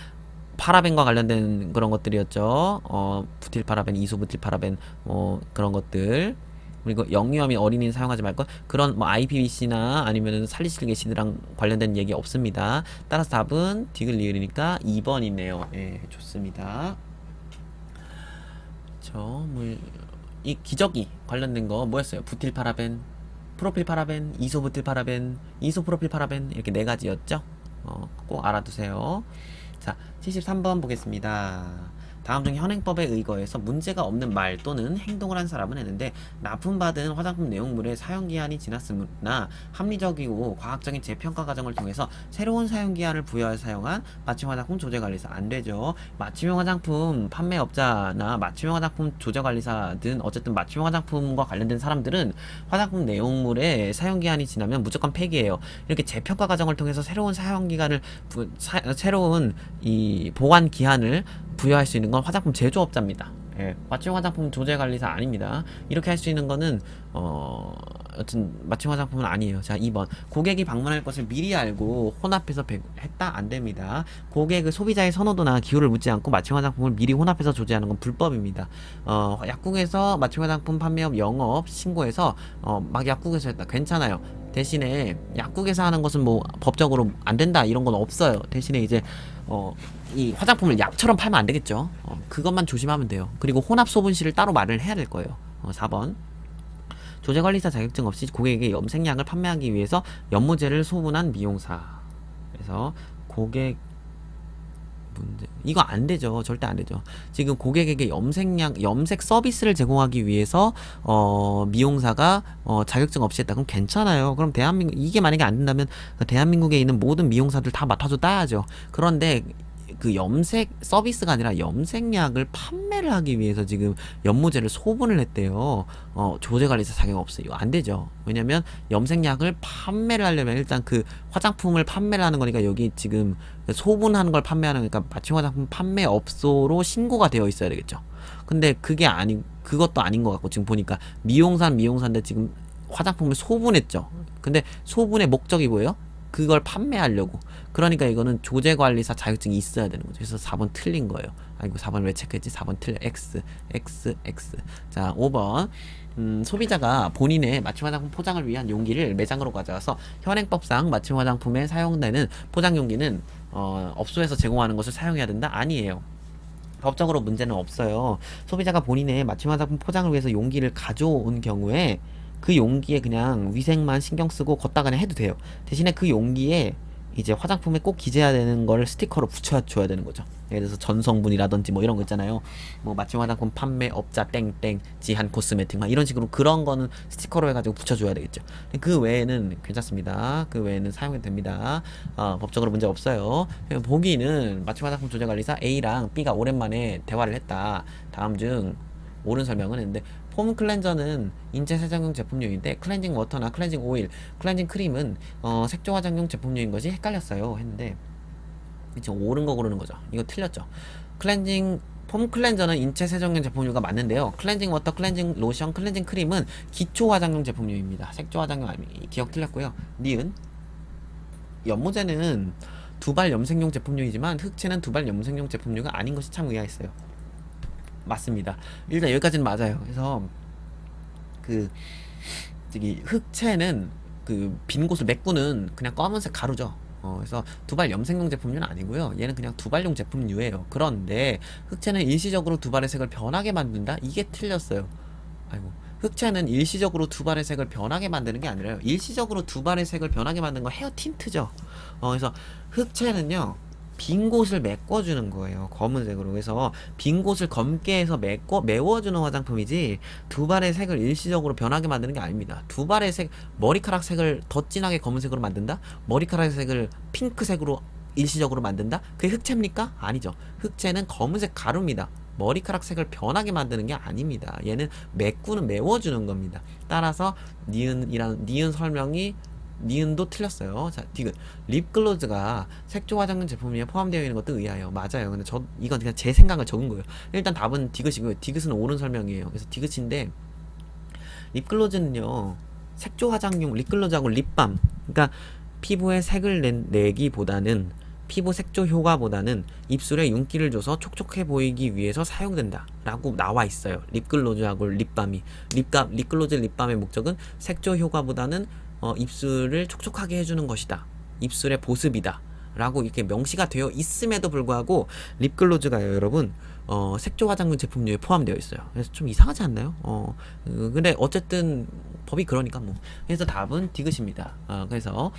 파라벤과 관련된 그런 것들이었죠. 부틸파라벤, 이소부틸파라벤 뭐 그런 것들. 그리고 영유아및 어린이는 사용하지 말 것, 그런 뭐 IPVC나 아니면은 살리실게시드랑 관련된 얘기 없습니다. 따라서 답은 디귿 리을이니까 2번이네요. 예, 좋습니다. 이 기저귀 관련된 거 뭐였어요? 부틸파라벤, 프로필파라벤, 이소부틸파라벤, 이소프로필파라벤, 이렇게 네 가지였죠. 꼭 알아두세요. 자, 73번 보겠습니다. 다음 중 현행법에 의거해서 문제가 없는 말 또는 행동을 한 사람은 했는데 납품받은 화장품 내용물의 사용기한이 지났으나 합리적이고 과학적인 재평가 과정을 통해서 새로운 사용기한을 부여해 사용한 맞춤 화장품 조제관리사 안 되죠. 맞춤형 화장품 판매업자나 맞춤형 화장품 조제관리사든 어쨌든 맞춤형 화장품과 관련된 사람들은 화장품 내용물의 사용기한이 지나면 무조건 폐기해요. 이렇게 재평가 과정을 통해서 새로운 사용기간을 새로운 이 보관 기한을 부여할 수 있는 건 화장품 제조업자입니다. 예, 맞춤 화장품 조제관리사 아닙니다. 이렇게 할 수 있는 거는 여튼 맞춤 화장품은 아니에요. 자, 2번 고객이 방문할 것을 미리 알고 혼합해서 했다 안 됩니다. 고객의 소비자의 선호도나 기호를 묻지 않고 맞춤 화장품을 미리 혼합해서 조제하는 건 불법입니다. 약국에서 맞춤 화장품 판매업 영업 신고해서 막 약국에서 했다 괜찮아요. 대신에 약국에서 하는 것은 뭐 법적으로 안 된다 이런 건 없어요. 대신에 이제 이 화장품을 약처럼 팔면 안 되겠죠. 그것만 조심하면 돼요. 그리고 혼합 소분실을 따로 말을 해야 될 거예요. 4번 조제관리사 자격증 없이 고객에게 염색약을 판매하기 위해서 연모제를 소분한 미용사. 그래서 고객 문제 이거 안 되죠. 절대 안 되죠. 지금 고객에게 염색 서비스를 제공하기 위해서 미용사가 자격증 없이 했다. 그럼 괜찮아요. 그럼 대한민국 이게 만약에 안 된다면 대한민국에 있는 모든 미용사들 다 맡아줘 따야죠. 그런데 그 염색 서비스가 아니라 염색약을 판매를 하기 위해서 지금 연모제를 소분을 했대요. 조제관리사 자격 없어요. 이거 안 되죠. 왜냐면 염색약을 판매를 하려면 일단 그 화장품을 판매를 하는 거니까 여기 지금 소분하는 걸 판매하는 거니까 맞춤 화장품 판매업소로 신고가 되어 있어야 되겠죠. 근데 그것도 아닌 것 같고 지금 보니까 미용사인데 지금 화장품을 소분했죠. 근데 소분의 목적이 뭐예요? 그걸 판매하려고. 그러니까 이거는 조제관리사 자격증이 있어야 되는 거죠. 그래서 4번 틀린 거예요. 아이고 4번 왜 체크했지? 4번 틀려. X. 자 5번 소비자가 본인의 맞춤 화장품 포장을 위한 용기를 매장으로 가져와서 현행법상 맞춤 화장품에 사용되는 포장 용기는 업소에서 제공하는 것을 사용해야 된다? 아니에요. 법적으로 문제는 없어요. 소비자가 본인의 맞춤 화장품 포장을 위해서 용기를 가져온 경우에 그 용기에 그냥 위생만 신경 쓰고 걷다 그냥 해도 돼요. 대신에 그 용기에 이제 화장품에 꼭 기재해야 되는 걸 스티커로 붙여줘야 되는 거죠. 예를 들어서 전성분이라든지 뭐 이런 거 있잖아요. 뭐 맞춤 화장품 판매업자 땡땡 지한 코스메틱 막 이런 식으로 그런 거는 스티커로 해가지고 붙여줘야 되겠죠. 그 외에는 괜찮습니다. 그 외에는 사용해도 됩니다. 법적으로 문제 없어요. 보기는 맞춤 화장품 조제관리사 A랑 B가 오랜만에 대화를 했다. 다음 중 옳은 설명은 했는데 폼 클렌저는 인체 세정용 제품류인데 클렌징 워터나 클렌징 오일, 클렌징 크림은 색조 화장용 제품류인 것이 헷갈렸어요 했는데 지금 옳은 거 고르는 거죠. 이거 틀렸죠. 폼 클렌저는 인체 세정용 제품류가 맞는데요. 클렌징 워터, 클렌징 로션, 클렌징 크림은 기초 화장용 제품류입니다. 색조 화장용 기억 틀렸고요. 니은 연모제는 두발 염색용 제품류이지만 흑채는 두발 염색용 제품류가 아닌 것이 참 의아했어요. 맞습니다. 일단 여기까지는 맞아요. 그래서 저기 흑채는 그 빈 곳을 메꾸는 그냥 검은색 가루죠. 그래서 두발 염색용 제품류는 아니고요. 얘는 그냥 두발용 제품류예요. 그런데 흑채는 일시적으로 두발의 색을 변하게 만든다? 이게 틀렸어요. 아이고. 흑채는 일시적으로 두발의 색을 변하게 만드는 게 아니라요. 일시적으로 두발의 색을 변하게 만드는 건 헤어 틴트죠. 그래서 흑채는요. 빈 곳을 메꿔주는 거예요. 검은색으로. 그래서 빈 곳을 검게 해서 메워주는 화장품이지 두발의 색을 일시적으로 변하게 만드는 게 아닙니다. 두발의 색, 머리카락 색을 더 진하게 검은색으로 만든다? 머리카락 색을 핑크색으로 일시적으로 만든다? 그게 흑채입니까? 아니죠. 흑채는 검은색 가루입니다. 머리카락 색을 변하게 만드는 게 아닙니다. 얘는 메워주는 겁니다. 따라서 니은 설명이 니은도 틀렸어요. 자, 디귿. 립글로즈가 색조 화장용 제품에 포함되어 있는 것도 의아해요. 맞아요. 근데 이건 그냥 제 생각을 적은 거예요. 일단 답은 디귿이고요. 디귿은 옳은 설명이에요. 그래서 디귿인데, 립글로즈는요, 색조 화장용 립글로즈하고 립밤. 그러니까 피부에 색을 내기보다는, 피부 색조 효과보다는 입술에 윤기를 줘서 촉촉해 보이기 위해서 사용된다. 라고 나와 있어요. 립글로즈하고 립밤이. 립글로즈 립밤의 목적은 색조 효과보다는 입술을 촉촉하게 해주는 것이다. 입술의 보습이다. 라고 이렇게 명시가 되어 있음에도 불구하고 립글로즈가요, 여러분, 색조 화장품 제품류에 포함되어 있어요. 그래서 좀 이상하지 않나요? 근데 어쨌든 법이 그러니까 뭐. 그래서 답은 디귿입니다. 그래서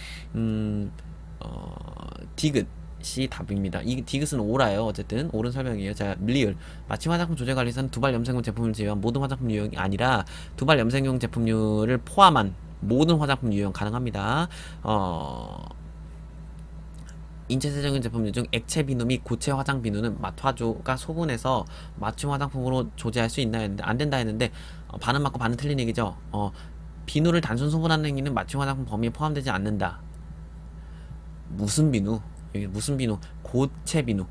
디귿 것이 답입니다. 이 디귿은 오라예요. 어쨌든 옳은 설명이에요. 자, 리을 마취 화장품 조제관리사는 두발 염색용 제품을 제외한 모든 화장품 유형이 아니라 두발 염색용 제품류를 포함한 모든 화장품 유형 가능합니다. 인체 세정용 제품류 중 액체 비누 및 고체 화장 비누는 마화조가 소분해서 맞춤 화장품으로 조제할 수 있나 했는데 안 된다 했는데 반은 맞고 반은 틀린 얘기죠. 비누를 단순 소분하는 행위는 맞춤 화장품 범위에 포함되지 않는다. 무슨 비누? 여기 무슨 비누? 고체 비누.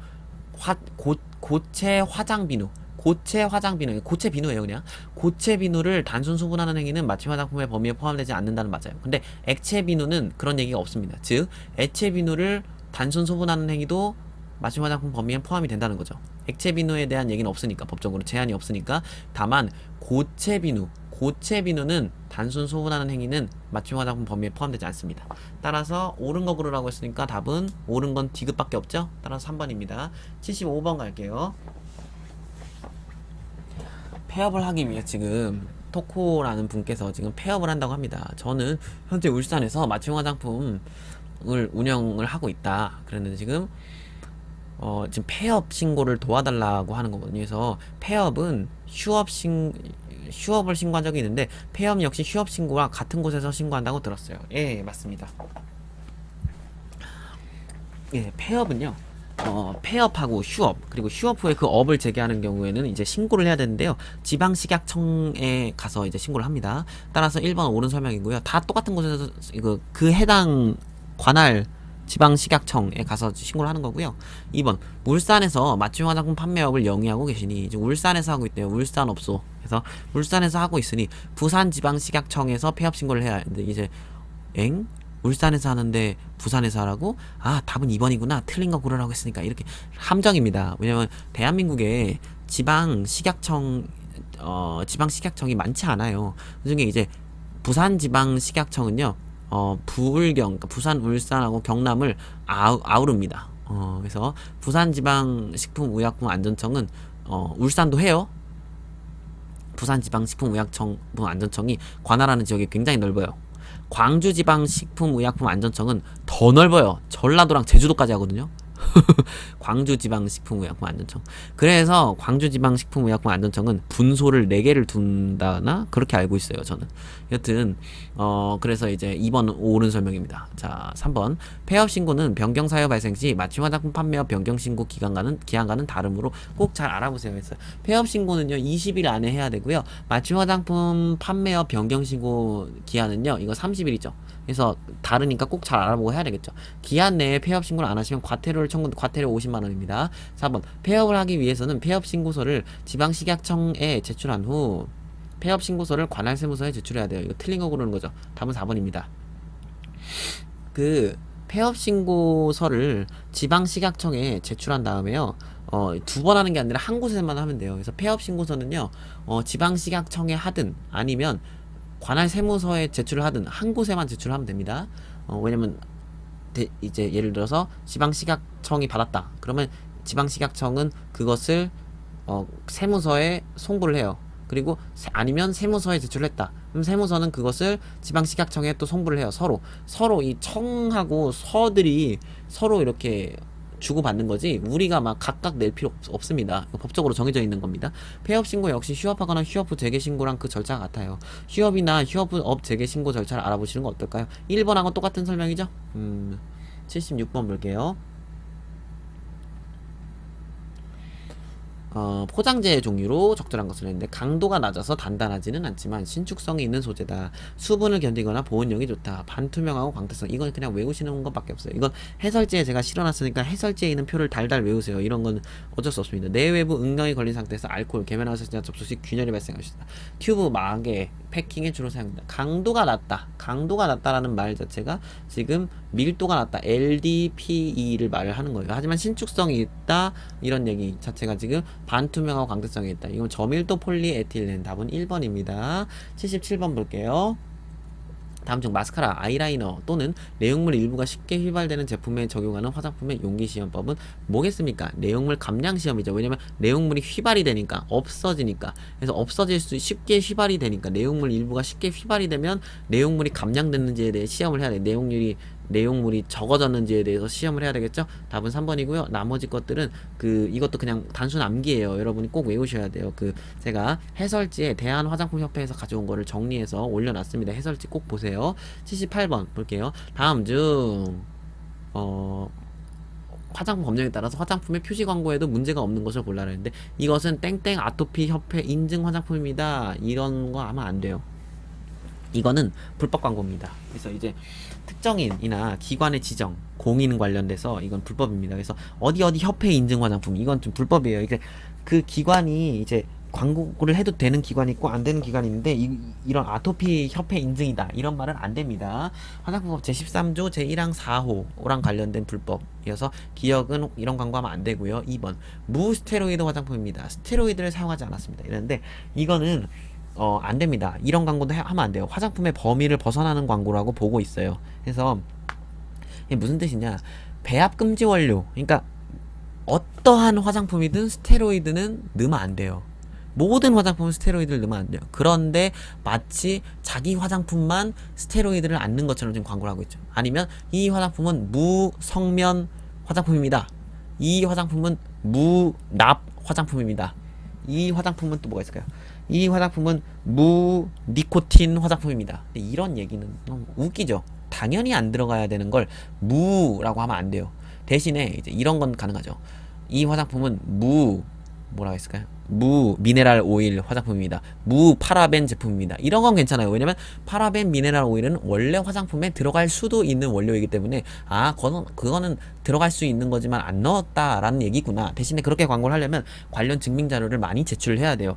고체 화장 비누. 고체 화장 비누. 고체 비누예요, 그냥. 고체 비누를 단순 소분하는 행위는 맞춤 화장품의 범위에 포함되지 않는다는 맞아요. 근데 액체 비누는 그런 얘기가 없습니다. 즉, 액체 비누를 단순 소분하는 행위도 맞춤 화장품 범위에 포함이 된다는 거죠. 액체 비누에 대한 얘기는 없으니까, 법적으로 제한이 없으니까. 다만 고체 비누는 단순 소분하는 행위는 맞춤 화장품 범위에 포함되지 않습니다. 따라서 옳은 거 고르라고 했으니까 답은 옳은 건 디귿밖에 없죠. 따라서 3번입니다. 75번 갈게요. 폐업을 하기 위해 지금 토코라는 분께서 지금 폐업을 한다고 합니다. 저는 현재 울산에서 맞춤 화장품을 운영을 하고 있다. 그랬는데 지금 폐업 신고를 도와달라고 하는 거거든요. 그래서 폐업은 휴업을 신고한 적이 있는데 폐업 역시 휴업 신고와 같은 곳에서 신고한다고 들었어요. 예, 맞습니다. 예, 폐업은요. 폐업하고 휴업, 그리고 휴업 후에 그 업을 재개하는 경우에는 이제 신고를 해야 되는데요. 지방식약청에 가서 이제 신고를 합니다. 따라서 1번 옳은 설명이고요. 다 똑같은 곳에서 그 해당 관할 지방식약청에 가서 신고를 하는 거고요. 2번 울산에서 맞춤 화장품 판매업을 영위하고 계시니 이제 울산에서 하고 있대요. 울산업소. 그래서 울산에서 하고 있으니 부산지방식약청에서 폐업 신고를 해야 하는데 이제 울산에서 하는데 부산에서 하라고? 아, 답은 2번이구나. 틀린 거 고르라고 했으니까 이렇게 함정입니다. 왜냐면 대한민국에 지방식약청이 많지 않아요. 그중에 이제 부산지방식약청은요. 부울경, 그러니까 부산, 울산하고 경남을 아우릅니다. 그래서 부산지방식품의약품안전청은 울산도 해요. 부산지방식품의약품안전청이 관할하는 지역이 굉장히 넓어요. 광주지방식품의약품안전청은 더 넓어요. 전라도랑 제주도까지 하거든요. 광주지방식품의약품안전청. 그래서 광주지방식품의약품안전청은 분소를 4개를 둔다나 그렇게 알고 있어요, 저는. 여튼 그래서 이제 2번 옳은 설명입니다. 자, 3번 폐업 신고는 변경 사유 발생 시 맞춤 화장품 판매업 변경 신고 기한과는 다르므로 꼭 잘 알아보세요. 했어요. 폐업 신고는요 20일 안에 해야 되고요. 맞춤 화장품 판매업 변경 신고 기한은요 이거 30일이죠. 그래서 다르니까 꼭 잘 알아보고 해야 되겠죠. 기한 내에 폐업 신고를 안 하시면 과태료 50만 원입니다. 4번 폐업을 하기 위해서는 폐업 신고서를 지방식약청에 제출한 후 폐업 신고서를 관할 세무서에 제출해야 돼요. 이거 틀린 거 고르는 거죠. 답은 4번입니다. 그 폐업 신고서를 지방식약청에 제출한 다음에요. 2번 하는 게 아니라 한 곳에만 하면 돼요. 그래서 폐업 신고서는요. 지방식약청에 하든 아니면 관할 세무서에 제출을 하든 한 곳에만 제출하면 됩니다. 왜냐면 이제 예를 들어서 지방식약청이 받았다. 그러면 지방식약청은 그것을 세무서에 송부를 해요. 그리고 아니면 세무서에 제출을 했다. 그럼 세무서는 그것을 지방식약청에 또 송부를 해요. 서로 이 청하고 서들이 서로 이렇게 주고받는 거지 우리가 막 각각 낼 필요 없습니다. 법적으로 정해져 있는 겁니다. 폐업 신고 역시 휴업하거나 휴업 후 재개 신고랑 그 절차가 같아요. 휴업이나 휴업 후 업 재개 신고 절차를 알아보시는 거 어떨까요? 1번하고 똑같은 설명이죠? 76번 볼게요. 포장재 종류로 적절한 것을 했는데 강도가 낮아서 단단하지는 않지만 신축성이 있는 소재다. 수분을 견디거나 보온력이 좋다. 반투명하고 광택성. 이건 그냥 외우시는 것밖에 없어요. 이건 해설지에 제가 실어놨으니까 해설지에 있는 표를 달달 외우세요. 이런 건 어쩔 수 없습니다. 내외부 응경이 걸린 상태에서 알코올, 계면화학제제나 접촉 시 균열이 발생할 수 있다. 튜브, 마개, 패킹에 주로 사용된다. 강도가 낮다. 강도가 낮다라는 말 자체가 지금 밀도가 낮다. LDPE를 말을 하는 거예요. 하지만 신축성이 있다. 이런 얘기 자체가 지금 반투명하고 광택성이 있다. 이건 저밀도 폴리에틸렌. 답은 1번입니다. 77번 볼게요. 다음 중 마스카라, 아이라이너 또는 내용물 일부가 쉽게 휘발되는 제품에 적용하는 화장품의 용기시험법은 뭐겠습니까? 내용물 감량 시험이죠. 왜냐면 내용물이 휘발이 되니까 없어지니까. 그래서 없어질 수 쉽게 휘발이 되니까 내용물 일부가 쉽게 휘발이 되면 내용물이 감량됐는지에 대해 시험을 해야 돼. 내용물이 적어졌는지에 대해서 시험을 해야 되겠죠? 답은 3번이고요. 나머지 것들은 이것도 그냥 단순 암기예요. 여러분이 꼭 외우셔야 돼요. 제가 해설지에 대한화장품협회에서 가져온 거를 정리해서 올려놨습니다. 해설지 꼭 보세요. 78번 볼게요. 다음 중 화장품 검정에 따라서 화장품의 표시 광고에도 문제가 없는 것을 골라라 했는데, 이것은 땡땡 아토피 협회 인증 화장품입니다. 이런 거 하면 안 돼요. 이거는 불법 광고입니다. 그래서 이제 특정인이나 기관의 지정, 공인 관련돼서 이건 불법입니다. 그래서 어디 협회 인증 화장품, 이건 좀 불법이에요. 이게 그 기관이 이제 광고를 해도 되는 기관이 있고 안 되는 기관이 있는데, 이런 아토피 협회 인증이다 이런 말은 안 됩니다. 화장품법 제13조 제1항 4호랑 관련된 불법이어서 기억은 이런 광고하면 안 되고요. 2번 무스테로이드 화장품입니다. 스테로이드를 사용하지 않았습니다. 이랬는데 이거는 안 됩니다. 이런 광고도 하면 안 돼요. 화장품의 범위를 벗어나는 광고라고 보고 있어요. 그래서 이게 무슨 뜻이냐, 배합 금지 원료, 그러니까 어떠한 화장품이든 스테로이드는 넣으면 안 돼요. 모든 화장품은 스테로이드를 넣으면 안 돼요. 그런데 마치 자기 화장품만 스테로이드를 안 넣은 것처럼 지금 광고를 하고 있죠. 아니면 이 화장품은 무성면 화장품입니다. 이 화장품은 무납 화장품입니다. 이 화장품은 또 뭐가 있을까요? 이 화장품은 무니코틴 화장품입니다. 이런 얘기는 너무 웃기죠. 당연히 안 들어가야 되는 걸 무라고 하면 안 돼요. 대신에 이제 이런 건 가능하죠. 이 화장품은 뭐라고 했을까요? 무 미네랄 오일 화장품입니다. 무 파라벤 제품입니다. 이런 건 괜찮아요. 왜냐면 파라벤 미네랄 오일은 원래 화장품에 들어갈 수도 있는 원료이기 때문에 그거는 들어갈 수 있는 거지만 안 넣었다라는 얘기구나. 대신에 그렇게 광고를 하려면 관련 증명 자료를 많이 제출을 해야 돼요.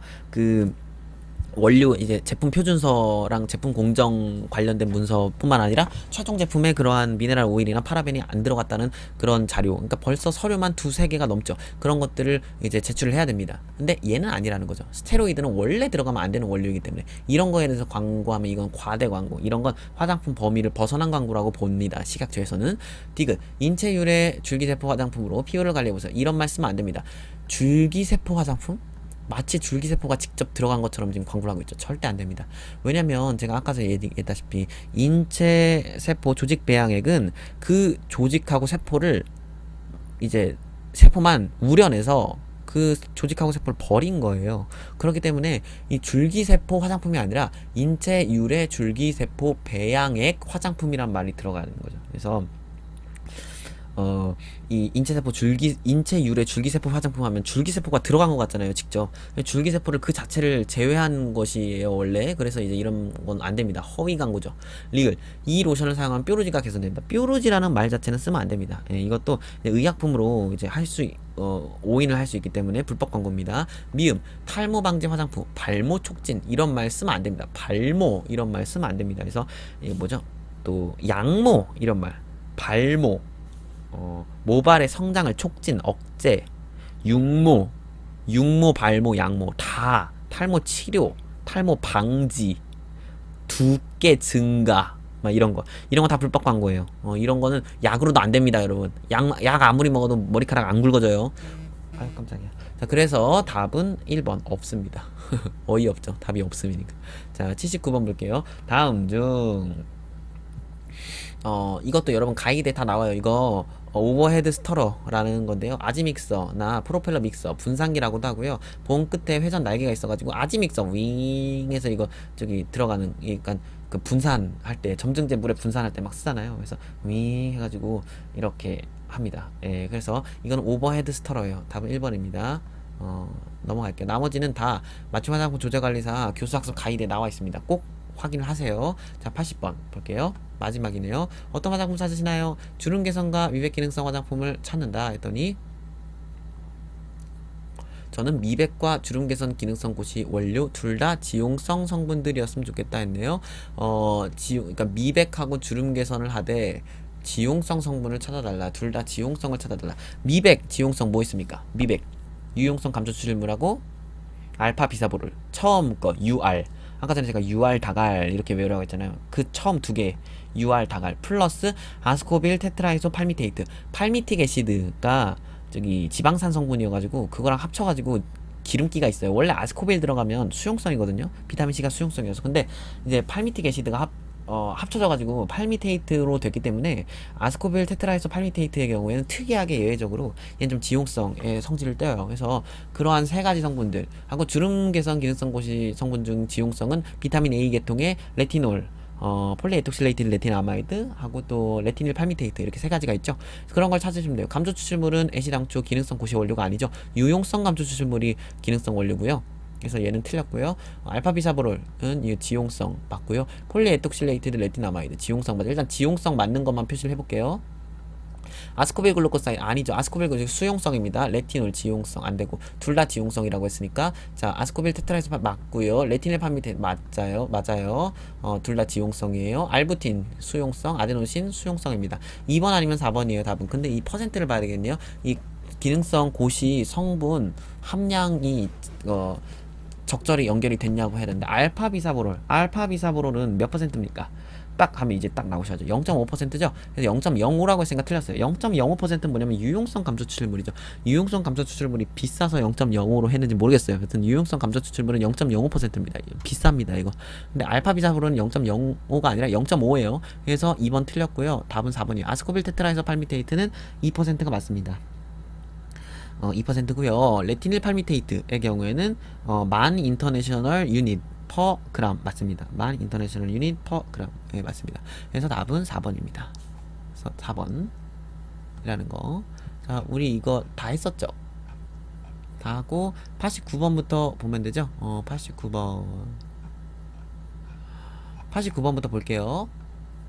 원료 이제 제품 표준서랑 제품 공정 관련된 문서뿐만 아니라 최종 제품에 그러한 미네랄 오일이나 파라벤이 안 들어갔다는 그런 자료, 그러니까 벌써 서류만 2-3개가 넘죠. 그런 것들을 이제 제출을 해야 됩니다. 근데 얘는 아니라는 거죠. 스테로이드는 원래 들어가면 안 되는 원료이기 때문에 이런 거에 대해서 광고하면 이건 과대 광고, 이런 건 화장품 범위를 벗어난 광고라고 봅니다. 식약처에서는. 디귿 인체 유래 줄기세포 화장품으로 피부를 관리해보세요. 이런 말 쓰면 안 됩니다. 줄기세포 화장품? 마치 줄기세포가 직접 들어간 것처럼 지금 광고를 하고 있죠. 절대 안 됩니다. 왜냐면 제가 아까 전에 얘기했다시피 인체세포 조직 배양액은 그 조직하고 세포를 이제 세포만 우려내서 그 조직하고 세포를 버린 거예요. 그렇기 때문에 이 줄기세포 화장품이 아니라 인체 유래 줄기세포 배양액 화장품이란 말이 들어가는 거죠. 그래서 이 인체 유래 줄기세포 화장품 하면 줄기세포가 들어간 것 같잖아요, 직접. 줄기세포를 그 자체를 제외한 것이에요, 원래. 그래서 이제 이런 건 안 됩니다. 허위 광고죠. 리을. 이 로션을 사용하면 뾰루지가 개선됩니다. 뾰루지라는 말 자체는 쓰면 안 됩니다. 예, 이것도 의약품으로 이제 오인을 할 수 있기 때문에 불법 광고입니다. 미음. 탈모 방지 화장품, 발모 촉진, 이런 말 쓰면 안 됩니다. 발모, 이런 말 쓰면 안 됩니다. 그래서 이게 뭐죠? 또 양모, 이런 말. 발모. 모발의 성장을 촉진, 억제, 육모, 발모, 양모, 다 탈모 치료, 탈모 방지, 두께 증가, 막 이런 거 다 불법 광고예요. 이런 거는 약으로도 안 됩니다, 여러분. 약 아무리 먹어도 머리카락 안 굵어져요. 아유, 깜짝이야. 자, 그래서 답은 1번 없습니다. 어이없죠. 답이 없음이니까. 자, 79번 볼게요. 다음 중 이것도 여러분 가이드에 다 나와요. 이거 오버헤드 스터러라는 건데요. 아지믹서나 프로펠러 믹서, 분산기라고도 하고요. 봉 끝에 회전 날개가 있어가지고 아지믹서 윙해서 이거 저기 들어가는, 그러니까 그 분산할 때, 점증제 물에 분산할 때 막 쓰잖아요. 그래서 윙 해가지고 이렇게 합니다. 예, 그래서 이건 오버헤드 스터러예요. 답은 1번입니다. 넘어갈게요. 나머지는 다 맞춤 화장품 조제관리사 교수학습 가이드에 나와 있습니다. 꼭 확인을 하세요. 자, 80번 볼게요. 마지막이네요. 어떤 화장품 찾으시나요? 주름 개선과 미백 기능성 화장품을 찾는다 했더니, 저는 미백과 주름 개선 기능성 고시 원료 둘 다 지용성 성분들이었으면 좋겠다 했네요. 그러니까 미백하고 주름 개선을 하되 지용성 성분을 찾아달라. 둘 다 지용성을 찾아달라. 미백 지용성 뭐 있습니까? 미백 유용성 감초 추출물하고 알파 비사보를, 처음 거 UR, 아까 전에 제가 UR 다갈 이렇게 외우라고 했잖아요. 그 처음 2개 UR 다갈 플러스 아스코빌 테트라이소 팔미테이트, 팔미틱 애시드가 저기 지방산 성분이어가지고 그거랑 합쳐가지고 기름기가 있어요. 원래 아스코빌 들어가면 수용성이거든요. 비타민C가 수용성이어서. 근데 이제 팔미틱 애시드가 합쳐져가지고 팔미테이트로 됐기 때문에 아스코빌 테트라이소 팔미테이트의 경우에는 특이하게 예외적으로 얘는 좀 지용성의 성질을 떼어요. 그래서 그러한 세 가지 성분들 하고 주름 개선 기능성 고시 성분 중 지용성은 비타민 A 계통의 레티놀, 폴리에톡실레이티드 레틴아마이드 하고 또 레티닐 팔미테이트 이렇게 세 가지가 있죠. 그런 걸 찾으시면 돼요. 감초 추출물은 애시당초 기능성 고시 원료가 아니죠. 유용성 감초 추출물이 기능성 원료고요. 그래서 얘는 틀렸고요. 알파비사브롤은 이 지용성 맞고요. 폴리에톡실레이티드 레틴아마이드 지용성 맞아. 일단 지용성 맞는 것만 표시를 해볼게요. 아스코빌 글루코사이드 아니죠. 아스코빌 글루코사이드 수용성입니다. 레티놀 지용성 안되고 둘 다 지용성이라고 했으니까 자 아스코빌 테트라이소 맞고요. 레티닐 파미테이트 맞아요. 둘 다 지용성이에요. 알부틴 수용성, 아데노신 수용성입니다. 2번 아니면 4번이에요 답은. 근데 이 퍼센트를 봐야 되겠네요. 이 기능성 고시 성분 함량이 적절히 연결이 됐냐고 해야 되는데 알파비사브롤은 몇 퍼센트입니까? 딱 하면 이제 딱 나오셔야죠. 0.5%죠. 그래서 0.05라고 했으니까 틀렸어요. 0.05%는 뭐냐면 유용성 감소 추출물이죠. 유용성 감소 추출물이 비싸서 0.05로 했는지 모르겠어요. 하여튼 유용성 감소 추출물은 0.05%입니다. 비쌉니다 이거. 근데 알파비사브로는 0.05가 아니라 0.5예요. 그래서 2번 틀렸고요. 답은 4번이에요. 아스코빌 테트라이소 팔미테이트는 2%가 맞습니다. 2%고요. 레티닐 팔미테이트의 경우에는 만 인터내셔널 유닛 퍼 그램 맞습니다. 만 인터내셔널 유닛 퍼 그램 네, 맞습니다. 그래서 답은 4번입니다. 그래서 4번이라는 거. 자, 우리 이거 다 했었죠? 다 하고 89번부터 보면 되죠? 89번부터 볼게요.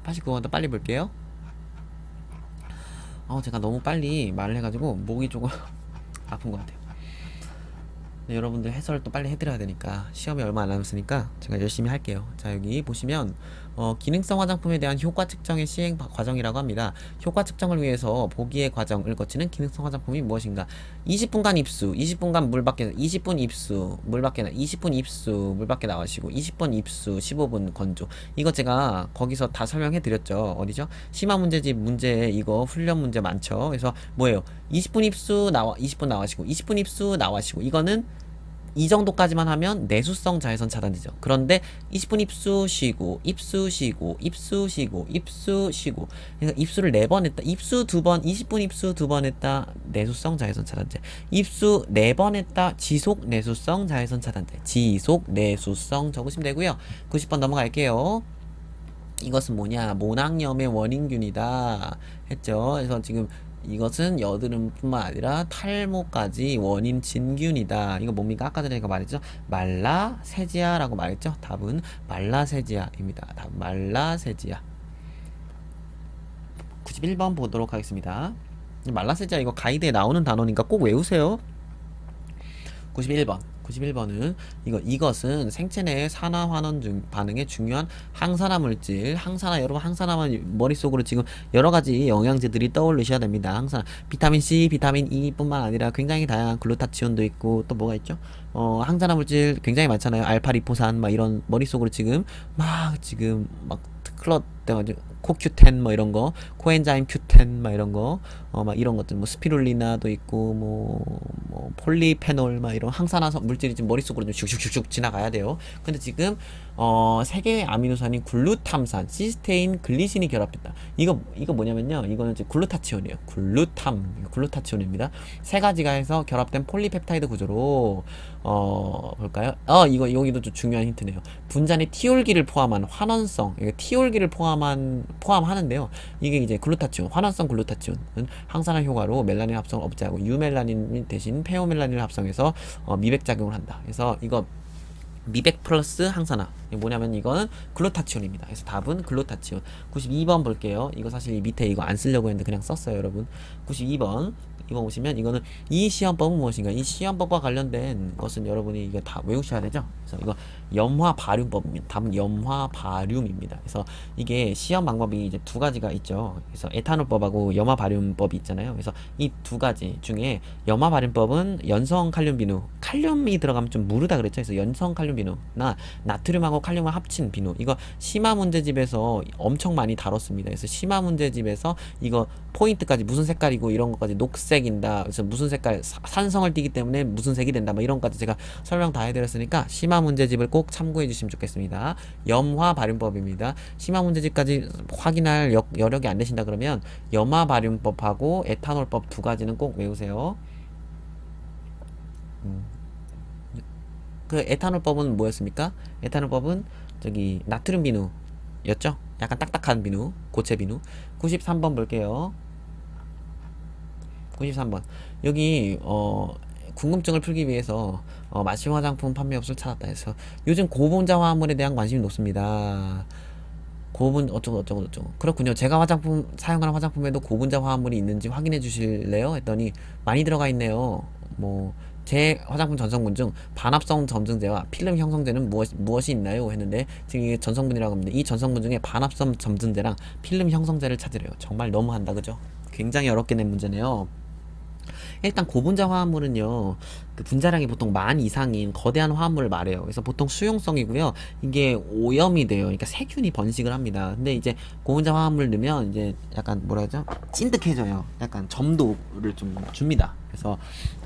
89번부터 빨리 볼게요. 제가 너무 빨리 말을 해가지고 목이 조금 아픈 것 같아요. 네, 여러분들 해설 또 빨리 해드려야 되니까 시험이 얼마 안 남았으니까 제가 열심히 할게요. 자 여기 보시면 기능성 화장품에 대한 효과 측정의 시행 과정이라고 합니다. 효과 측정을 위해서 보기의 과정을 거치는 기능성 화장품이 무엇인가? 20분간 입수, 20분간 물 밖에 20분 입수, 물 밖에 20분 입수, 물 밖에 나가시고 20분 입수, 15분 건조. 이거 제가 거기서 다 설명해 드렸죠. 어디죠? 심화 문제집 문제 이거 훈련 문제 많죠. 그래서 뭐예요? 20분 입수 20분 나와시고 20분 입수 나와시고 이거는 이 정도까지만 하면 내수성 자외선 차단되죠. 그런데 20분 입수 쉬고 입수 쉬고 입수 쉬고 입수 쉬고 그러니까 입수를 4번 했다. 입수 2번 20분 입수 2번 했다. 내수성 자외선 차단제. 입수 4번 했다. 지속 내수성 자외선 차단제. 지속 내수성 적으시면 되고요. 90번 넘어갈게요. 이것은 뭐냐? 모낭염의 원인균이다 했죠. 그래서 지금 이것은 여드름뿐만 아니라 탈모까지 원인 진균이다. 이거 뭡니까? 아까 전에 이거 말했죠? 말라세지아라고 말했죠? 답은 말라세지아입니다. 답 말라세지아. 91번 보도록 하겠습니다. 말라세지아 이거 가이드에 나오는 단어니까 꼭 외우세요. 91번은 이것은 생체 내의 산화 환원 반응에 중요한 항산화 물질, 여러분 항산화만 머릿속으로 지금 여러 가지 영양제들이 떠올리셔야 됩니다. 항산화, 비타민 C, 비타민 E뿐만 아니라 굉장히 다양한 글루타치온도 있고 또 뭐가 있죠? 항산화 물질 굉장히 많잖아요. 알파리포산 막 이런 머릿속으로 지금 막 클럿 돼가지고 코큐텐 뭐 이런 거, 코엔자임 큐텐 막 이런 거, 막 이런 것들 뭐 스피룰리나도 있고 뭐 폴리페놀 막 이런 항산화 물질이 지금 머릿속으로 좀 슉슉슉슉 지나가야 돼요. 근데 지금 세 개의 아미노산인 글루탐산, 시스테인, 글리신이 결합했다. 이거 뭐냐면요. 이거는 이제 글루타치온이에요. 글루타치온입니다. 세 가지가 해서 결합된 폴리펩타이드 구조로 볼까요? 여기도 좀 중요한 힌트네요. 분자내 티올기를 포함한 환원성, 티올기를 포함하는데요. 이게 이제 글루타치온, 환원성 글루타치온은 항산화 효과로 멜라닌 합성을 억제하고 유멜라닌 대신 페오멜라닌을 합성해서 미백 작용을 한다. 그래서 이거 미백 플러스 항산화. 뭐냐면 이거는 글루타치온입니다. 그래서 답은 글루타치온. 92번 볼게요. 이거 사실 이 밑에 이거 안 쓰려고 했는데 그냥 썼어요, 여러분. 92번. 이거 보시면 이거는 이 시험법은 무엇인가? 이 시험법과 관련된 것은 여러분이 이거 다 외우셔야 되죠. 그래서 이거 염화 발륨법입니다. 답은 염화 발륨입니다. 그래서 이게 시험 방법이 이제 두 가지가 있죠. 그래서 에탄올법하고 염화 발륨법이 있잖아요. 그래서 이 두 가지 중에 염화 발륨법은 연성 칼륨 비누, 칼륨이 들어가면 좀 무르다 그랬죠. 그래서 연성 칼륨 비누나 나트륨하고 칼륨하고 칼륨을 합친 비누. 이거 심화 문제집에서 엄청 많이 다뤘습니다. 그래서 심화 문제집에서 이거 포인트까지 무슨 색깔이고 이런 것까지 녹색인다. 그래서 무슨 색깔 산성을 띠기 때문에 무슨 색이 된다. 뭐 이런 것까지 제가 설명 다 해드렸으니까 심화 문제집을 꼭 참고해 주시면 좋겠습니다. 염화 발윤법입니다. 심화 문제집까지 확인할 여력이 안 되신다 그러면 염화 발윤법하고 에탄올법 두 가지는 꼭 외우세요. 그 에탄올법은 뭐였습니까? 에탄올법은 저기 나트륨 비누였죠? 약간 딱딱한 비누, 고체 비누. 93번 볼게요. 93번. 여기 궁금증을 풀기 위해서 마취 화장품 판매업소를 찾았다 해서 요즘 고분자 화합물에 대한 관심이 높습니다. 고분 어쩌고 저쩌고 저쩌고. 그렇군요. 제가 화장품 사용하는 화장품에도 고분자 화합물이 있는지 확인해 주실래요? 했더니 많이 들어가 있네요. 뭐 제 화장품 전성분 중 반합성 점증제와 필름 형성제는 무엇이 있나요? 했는데 지금 이게 전성분이라고 합니다. 이 전성분 중에 반합성 점증제랑 필름 형성제를 찾으래요. 정말 너무한다, 그죠? 굉장히 어렵게 낸 문제네요. 일단 고분자 화합물은요, 그 분자량이 보통 만 이상인 거대한 화합물을 말해요. 그래서 보통 수용성이고요. 이게 오염이 돼요. 그러니까 세균이 번식을 합니다. 근데 이제 고분자 화합물 넣으면 이제 약간 뭐라 하죠? 찐득해져요. 약간 점도를 좀 줍니다. 그래서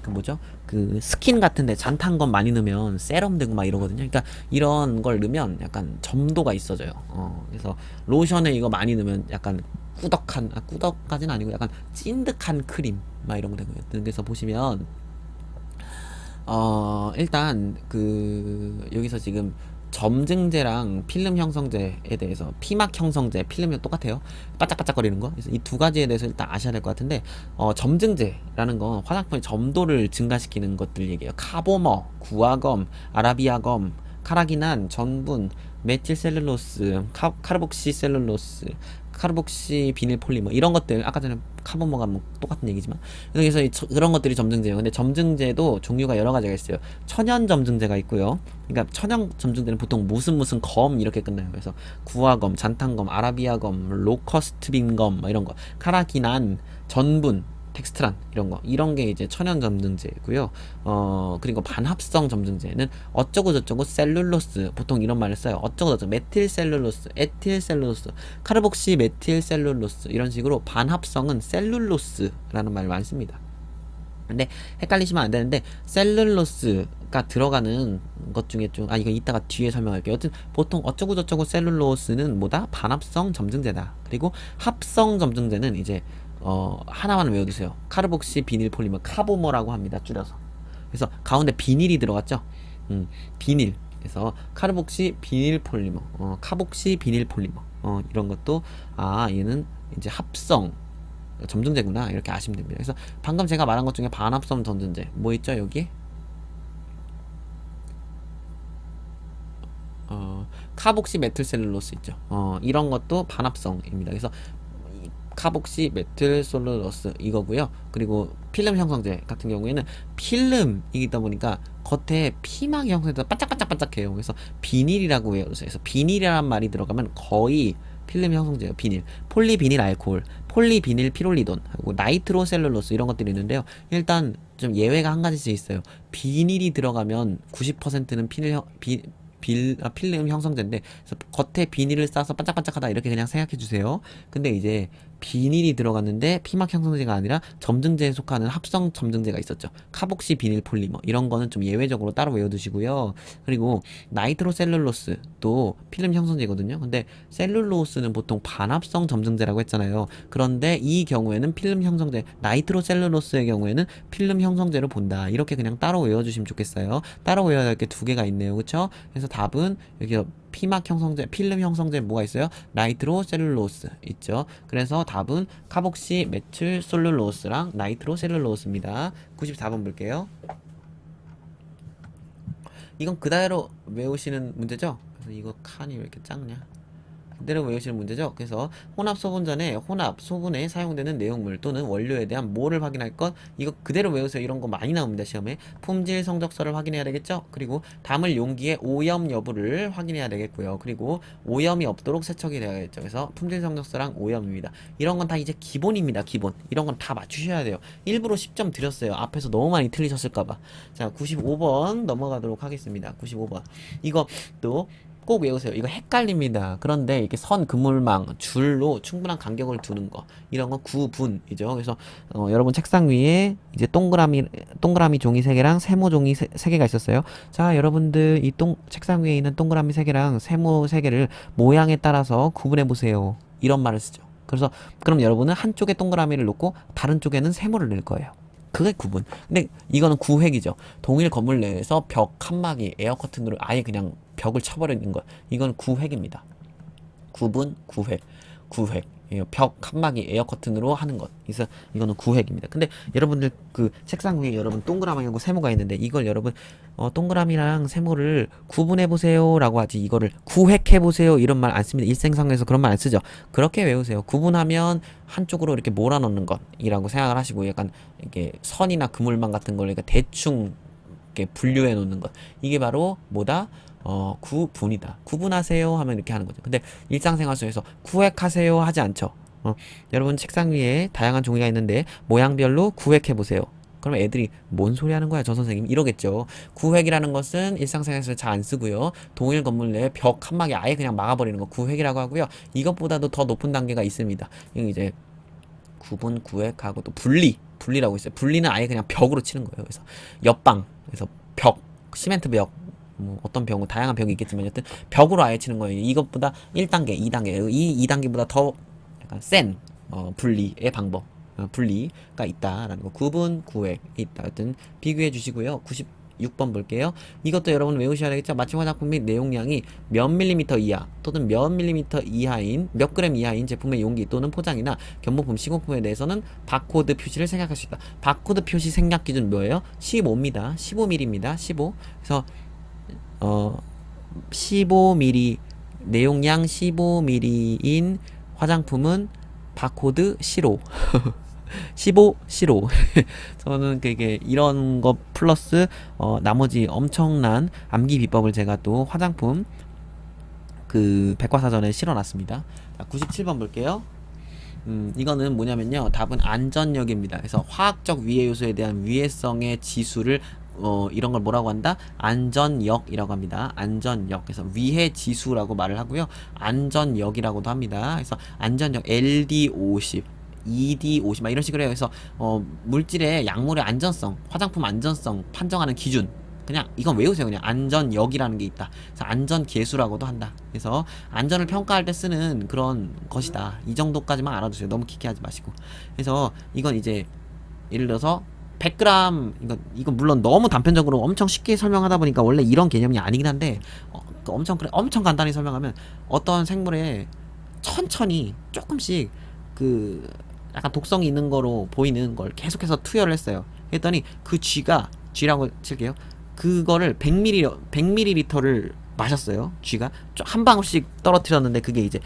그 뭐죠? 그 스킨 같은데 잔탄 것 많이 넣으면 세럼 되고 막 이러거든요. 그러니까 이런 걸 넣으면 약간 점도가 있어져요. 그래서 로션에 이거 많이 넣으면 약간 꾸덕까지는 아니고 약간 찐득한 크림 막 이런 거 되고요. 그래서 보시면 일단 그 여기서 지금 점증제랑 필름 형성제에 대해서 피막 형성제, 필름이 똑같아요. 반짝반짝거리는 거. 그래서 이 두 가지에 대해서 일단 아셔야 될 것 같은데 점증제라는 건 화장품의 점도를 증가시키는 것들 얘기해요. 카보머, 구아검, 아라비아검, 카라기난, 전분, 메틸셀룰로스, 카르복시셀룰로스, 카르복시 비닐 폴리머 이런 것들 아까 전에 카본머가 뭐 똑같은 얘기지만 그래서 그런 것들이 점증제예요. 근데 점증제도 종류가 여러 가지가 있어요. 천연 점증제가 있고요. 그러니까 천연 점증제는 보통 무슨 검 이렇게 끝나요. 그래서 구화검, 잔탄검, 아라비아검, 로커스트빈검 이런 거, 카라기난, 전분, 텍스트란 이런 게 이제 천연 점증제고요. 그리고 반합성 점증제는 어쩌고 저쩌고 셀룰로스 보통 이런 말을 써요. 어쩌고 저쩌고 메틸셀룰로스, 에틸셀룰로스, 카르복시 메틸셀룰로스 이런 식으로 반합성은 셀룰로스라는 말을 많이 씁니다. 근데 헷갈리시면 안 되는데 셀룰로스가 들어가는 것 중에 좀 이거 이따가 뒤에 설명할게요. 여튼 보통 어쩌고 저쩌고 셀룰로스는 뭐다? 반합성 점증제다. 그리고 합성 점증제는 이제 하나만 외워두세요. 카르복시 비닐 폴리머 카보머라고 합니다. 줄여서. 그래서 가운데 비닐이 들어갔죠. 비닐. 그래서 카르복시 비닐 폴리머, 카복시 비닐 폴리머, 이런 것도 얘는 이제 합성 점증제구나 이렇게 아시면 됩니다. 그래서 방금 제가 말한 것 중에 반합성 점증제 뭐 있죠 여기? 카복시 메틸셀룰로스 있죠. 이런 것도 반합성입니다. 그래서 카복시 메틸솔루로스 이거고요. 그리고 필름 형성제 같은 경우에는 필름이다 보니까 겉에 피막 형성돼서 반짝반짝반짝해요. 그래서 비닐이라고 외워주세요. 그래서 비닐이라는 말이 들어가면 거의 필름 형성제예요. 비닐, 폴리비닐 알코올, 폴리비닐 피롤리돈, 하고 나이트로셀룰로스 이런 것들이 있는데요. 일단 좀 예외가 한 가지씩 있어요. 비닐이 들어가면 90%는 필름 형성제인데 그래서 겉에 비닐을 싸서 반짝반짝하다 이렇게 그냥 생각해 주세요. 근데 이제 비닐이 들어갔는데 피막 형성제가 아니라 점증제에 속하는 합성 점증제가 있었죠. 카복시 비닐 폴리머 이런 거는 좀 예외적으로 따로 외워두시고요. 그리고 나이트로셀룰로스도 필름 형성제거든요. 근데 셀룰로스는 보통 반합성 점증제라고 했잖아요. 그런데 이 경우에는 필름 형성제, 나이트로셀룰로스의 경우에는 필름 형성제로 본다. 이렇게 그냥 따로 외워주시면 좋겠어요. 따로 외워야 할 게 두 개가 있네요. 그쵸? 그래서 답은 여기 피막 형성제, 필름 형성제 뭐가 있어요? 나이트로셀룰로스 있죠. 그래서 답은 카복시 메틸솔룰로스랑 나이트로셀룰로스입니다. 94번 볼게요. 이건 그대로 외우시는 문제죠? 그래서 이거 칸이 왜 이렇게 작냐? 그대로 외우시는 문제죠. 그래서 혼합 소분 전에 혼합 소분에 사용되는 내용물 또는 원료에 대한 뭐를 확인할 것, 이거 그대로 외우세요. 이런 거 많이 나옵니다 시험에. 품질 성적서를 확인해야 되겠죠. 그리고 담을 용기의 오염 여부를 확인해야 되겠고요. 그리고 오염이 없도록 세척이 되어야겠죠. 그래서 품질 성적서랑 오염입니다. 이런 건 다 이제 기본입니다. 기본. 이런 건 다 맞추셔야 돼요. 일부러 10점 드렸어요. 앞에서 너무 많이 틀리셨을까봐. 자, 95번 넘어가도록 하겠습니다. 95번. 이거 또 꼭 외우세요. 이거 헷갈립니다. 그런데 이렇게 선, 그물망, 줄로 충분한 간격을 두는 거. 이런 건 구분이죠. 그래서, 여러분 책상 위에 이제 동그라미 종이 3개랑 세모 종이 3개가 있었어요. 자, 여러분들 이 책상 위에 있는 동그라미 3개랑 세모 3개를 모양에 따라서 구분해 보세요. 이런 말을 쓰죠. 그래서, 그럼 여러분은 한쪽에 동그라미를 놓고 다른 쪽에는 세모를 넣을 거예요. 그게 구분. 근데 이거는 구획이죠. 동일 건물 내에서 벽 칸막이 에어 커튼으로 아예 그냥 벽을 쳐버리는 것. 이건 구획입니다. 구분, 구획. 벽 칸막이 에어 커튼으로 하는 것. 그래서 이거는 구획입니다. 근데 여러분들 그 책상 위에 여러분 동그라미하고 세모가 있는데 이걸 여러분 동그라미랑 세모를 구분해 보세요라고 하지 이거를 구획해 보세요 이런 말 안 씁니다. 일생상에서 그런 말 안 쓰죠. 그렇게 외우세요. 구분하면 한쪽으로 이렇게 몰아넣는 것이라고 생각을 하시고 약간 이렇게 선이나 그물망 같은 걸 그러니까 대충 이렇게 분류해 놓는 것. 이게 바로 뭐다? 구분이다. 구분하세요 하면 이렇게 하는 거죠. 근데 일상생활 속에서 구획하세요 하지 않죠. 여러분 책상 위에 다양한 종이가 있는데 모양별로 구획해 보세요. 그럼 애들이 뭔 소리 하는 거야 저 선생님 이러겠죠. 구획이라는 것은 일상생활에서 잘 안 쓰고요. 동일 건물 내 벽 칸막이 아예 그냥 막아버리는 거 구획이라고 하고요. 이것보다도 더 높은 단계가 있습니다. 이거 이제 구분, 구획하고 또 분리라고 있어요. 분리는 아예 그냥 벽으로 치는 거예요. 그래서 옆방, 그래서 벽, 시멘트 벽, 뭐 어떤 벽은 다양한 벽이 있겠지만 여튼 벽으로 아예 치는 거예요. 이것보다 1단계, 2단계, 이 2단계보다 더 약간 센 분리의 방법, 분리가 있다라는 거. 구분, 구획 있다. 여튼 비교해 주시고요. 96번 볼게요. 이것도 여러분 외우셔야 되겠죠. 맞춤 화장품 및 내용량이 몇 밀리미터 이하 또는 몇 밀리미터 이하인 몇 그램 이하인 제품의 용기 또는 포장이나 견모품, 시공품에 대해서는 바코드 표시를 생략할 수 있다. 바코드 표시 생략 기준 뭐예요? 15입니다. 15mm입니다. 15. 그래서 15mm 내용량 15mm인 화장품은 바코드 시로 15 시로 저는 그게 이런 거 플러스 나머지 엄청난 암기 비법을 제가 또 화장품 그 백과사전에 실어놨습니다. 자, 97번 볼게요. 이거는 뭐냐면요. 답은 안전력입니다. 그래서 화학적 위해 요소에 대한 위해성의 지수를 이런 걸 뭐라고 한다? 안전역이라고 합니다. 안전역. 그래서 위해 지수라고 말을 하고요. 안전역이라고도 합니다. 그래서 안전역 LD50, ED50 막 이런 식으로 해요. 그래서 물질의 약물의 안전성, 화장품 안전성 판정하는 기준. 그냥 이건 외우세요. 그냥 안전역이라는 게 있다. 그래서 안전계수라고도 한다. 그래서 안전을 평가할 때 쓰는 그런 것이다. 이 정도까지만 알아두세요. 너무 깊게하지 마시고. 그래서 이건 이제 예를 들어서 100g 이건 물론 너무 단편적으로 엄청 쉽게 설명하다 보니까 원래 이런 개념이 아니긴 한데 엄청 간단히 설명하면 어떤 생물에 천천히 조금씩 그 약간 독성이 있는 거로 보이는 걸 계속해서 투여를 했어요. 했더니 그 G라고 칠게요. 그거를 100ml를 마셨어요. G가 한 방울씩 떨어뜨렸는데 그게 이제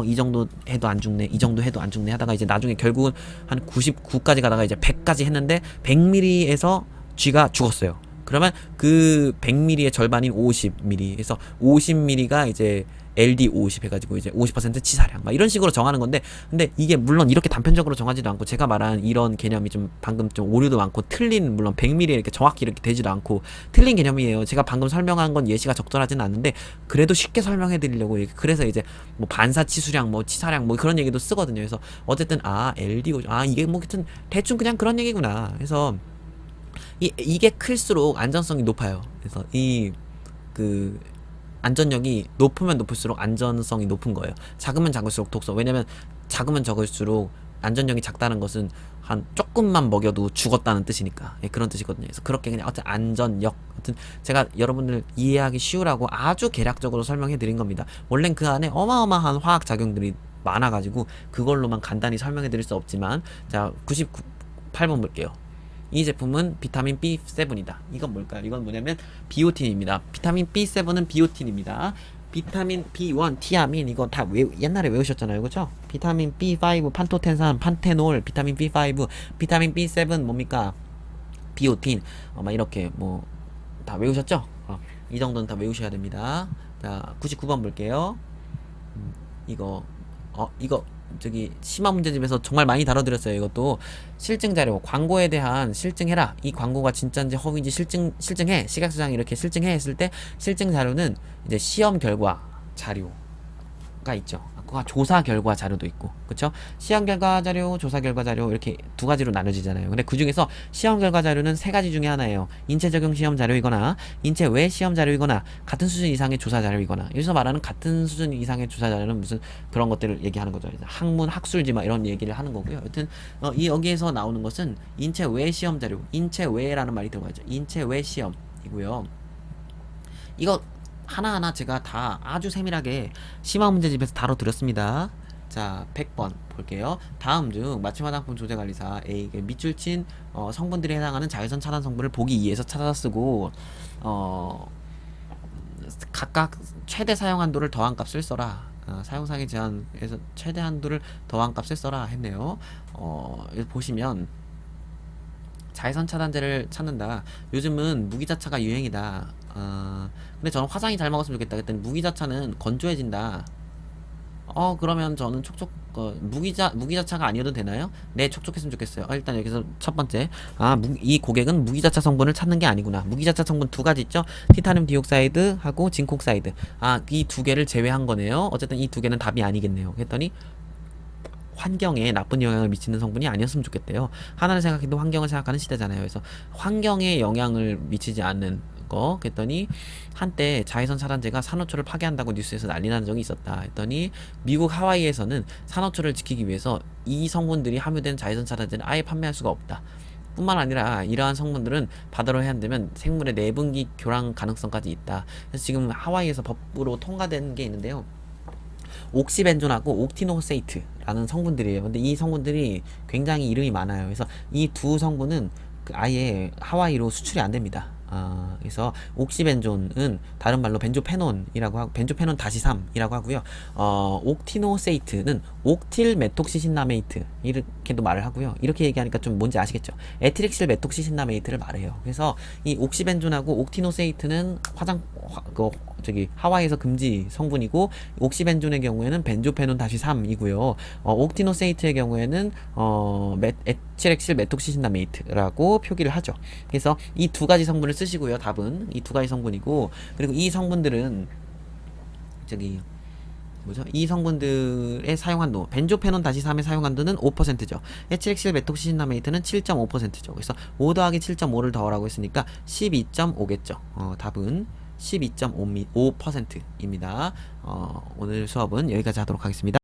이 정도 해도 안 죽네, 이 정도 해도 안 죽네 하다가 이제 나중에 결국은 한 99까지 가다가 이제 100까지 했는데 100ml에서 G가 죽었어요. 그러면 그 100ml의 절반인 50ml, 그래서 50ml가 이제 LD50 해가지고 이제 50% 치사량 막 이런 식으로 정하는 건데, 근데 이게 물론 이렇게 단편적으로 정하지도 않고 제가 말한 이런 개념이 좀 방금 좀 오류도 많고 틀린, 물론 100ml 이렇게 정확히 이렇게 되지도 않고 틀린 개념이에요. 제가 방금 설명한 건 예시가 적절하지는 않는데 그래도 쉽게 설명해 드리려고 이렇게. 그래서 이제 뭐 반사치수량 뭐 치사량 뭐 그런 얘기도 쓰거든요. 그래서 어쨌든 LD50 이게 뭐 하여튼 대충 그냥 그런 얘기구나. 그래서 이게 클수록 안전성이 높아요. 그래서 그 안전력이 높으면 높을수록 안전성이 높은 거예요. 작으면 작을수록 독성. 왜냐면 작으면 적을수록 안전력이 작다는 것은 한 조금만 먹여도 죽었다는 뜻이니까. 예, 그런 뜻이거든요. 그래서 그렇게 그냥 어쨌든 안전력. 하여튼 제가 여러분들 이해하기 쉬우라고 아주 개략적으로 설명해 드린 겁니다. 원래는 그 안에 어마어마한 화학 작용들이 많아가지고 그걸로만 간단히 설명해 드릴 수 없지만, 자 98번 볼게요. 이 제품은 비타민 B7이다. 이건 뭘까요? 이건 뭐냐면 비오틴입니다. 비타민 B7은 비오틴입니다. 비타민 B1, 티아민 이거 다 옛날에 외우셨잖아요. 그죠? 비타민 B5, 판토텐산, 판테놀, 비타민 B5, 비타민 B7 뭡니까? 비오틴. 막 이렇게 뭐 다 외우셨죠? 이 정도는 다 외우셔야 됩니다. 자, 99번 볼게요. 이거 저기 심화 문제집에서 정말 많이 다뤄드렸어요. 이것도 실증 자료, 광고에 대한 실증해라. 이 광고가 진짜인지 허위인지 실증해. 시각수장 이렇게 실증해 했을 때 실증 자료는 이제 시험 결과 자료가 있죠. 그거 조사 결과 자료도 있고, 그쵸? 시험 결과 자료, 조사 결과 자료 이렇게 두 가지로 나눠지잖아요. 근데 그 중에서 시험 결과 자료는 세 가지 중에 하나예요. 인체 적용 시험 자료이거나 인체 외 시험 자료이거나 같은 수준 이상의 조사 자료이거나. 여기서 말하는 같은 수준 이상의 조사 자료는 무슨 그런 것들을 얘기하는 거죠. 학문, 학술지 막 이런 얘기를 하는 거고요. 여튼 이 여기에서 나오는 것은 인체 외 시험 자료, 인체 외라는 말이 들어가죠. 인체 외 시험이고요. 이거 하나하나 제가 다 아주 세밀하게 심화 문제집에서 다뤄드렸습니다. 자, 100번 볼게요. 다음 중 마취 화장품 조제관리사 A 밑줄 친 성분들에 해당하는 자외선 차단 성분을 보기 2에서 찾아서 쓰고 각각 최대 사용 한도를 더한 값을 써라. 사용상의 제한에서 최대 한도를 더한 값을 써라 했네요. 여기 보시면 자외선 차단제를 찾는다. 요즘은 무기자차가 유행이다. 근데 저는 화장이 잘 먹었으면 좋겠다. 그랬더니 무기자차는 건조해진다. 그러면 저는 무기자차가 아니어도 되나요? 네, 촉촉했으면 좋겠어요. 일단 여기서 첫 번째. 이 고객은 무기자차 성분을 찾는 게 아니구나. 무기자차 성분 두 가지 있죠? 티타늄 디옥사이드하고 징콕사이드. 이 두 개를 제외한 거네요. 어쨌든 이 두 개는 답이 아니겠네요. 그랬더니 환경에 나쁜 영향을 미치는 성분이 아니었으면 좋겠대요. 하나를 생각해도 환경을 생각하는 시대잖아요. 그래서 환경에 영향을 미치지 않는 거. 그랬더니 한때 자외선 차단제가 산호초를 파괴한다고 뉴스에서 난리 난 적이 있었다. 했더니 미국 하와이에서는 산호초를 지키기 위해서 이 성분들이 함유된 자외선 차단제는 아예 판매할 수가 없다. 뿐만 아니라 이러한 성분들은 바다로 해양되면 생물의 내분기 교란 가능성까지 있다. 그래서 지금 하와이에서 법으로 통과된 게 있는데요. 옥시벤존하고 옥티노세이트라는 성분들이에요. 근데 이 성분들이 굉장히 이름이 많아요. 그래서 이 두 성분은 아예 하와이로 수출이 안 됩니다. 그래서 옥시벤존은 다른 말로 벤조페논이라고 하고 벤조페논 다시 3이라고 하고요. 옥티노세이트는 옥틸메톡시신나메이트 이렇게도 말을 하고요. 이렇게 얘기하니까 좀 뭔지 아시겠죠? 에티릭실 메톡시신나메이트를 말해요. 그래서 이 옥시벤존하고 옥티노세이트는 하와이에서 금지 성분이고 옥시벤존의 경우에는 벤조페논 다시 3이고요. 옥티노세이트의 경우에는 에틸엑실 메톡시신나메이트라고 표기를 하죠. 그래서 이 두 가지 성분을 쓰시고요. 답은 이 두 가지 성분이고, 그리고 이 성분들은 이 성분들의 사용한도, 벤조페논 다시 3의 사용한도는 5%죠. 에틸엑실 메톡시신나메이트는 7.5%죠. 그래서 5 더하기 7.5를 더하라고 했으니까 12.5겠죠. 답은 12.5%입니다. 오늘 수업은 여기까지 하도록 하겠습니다.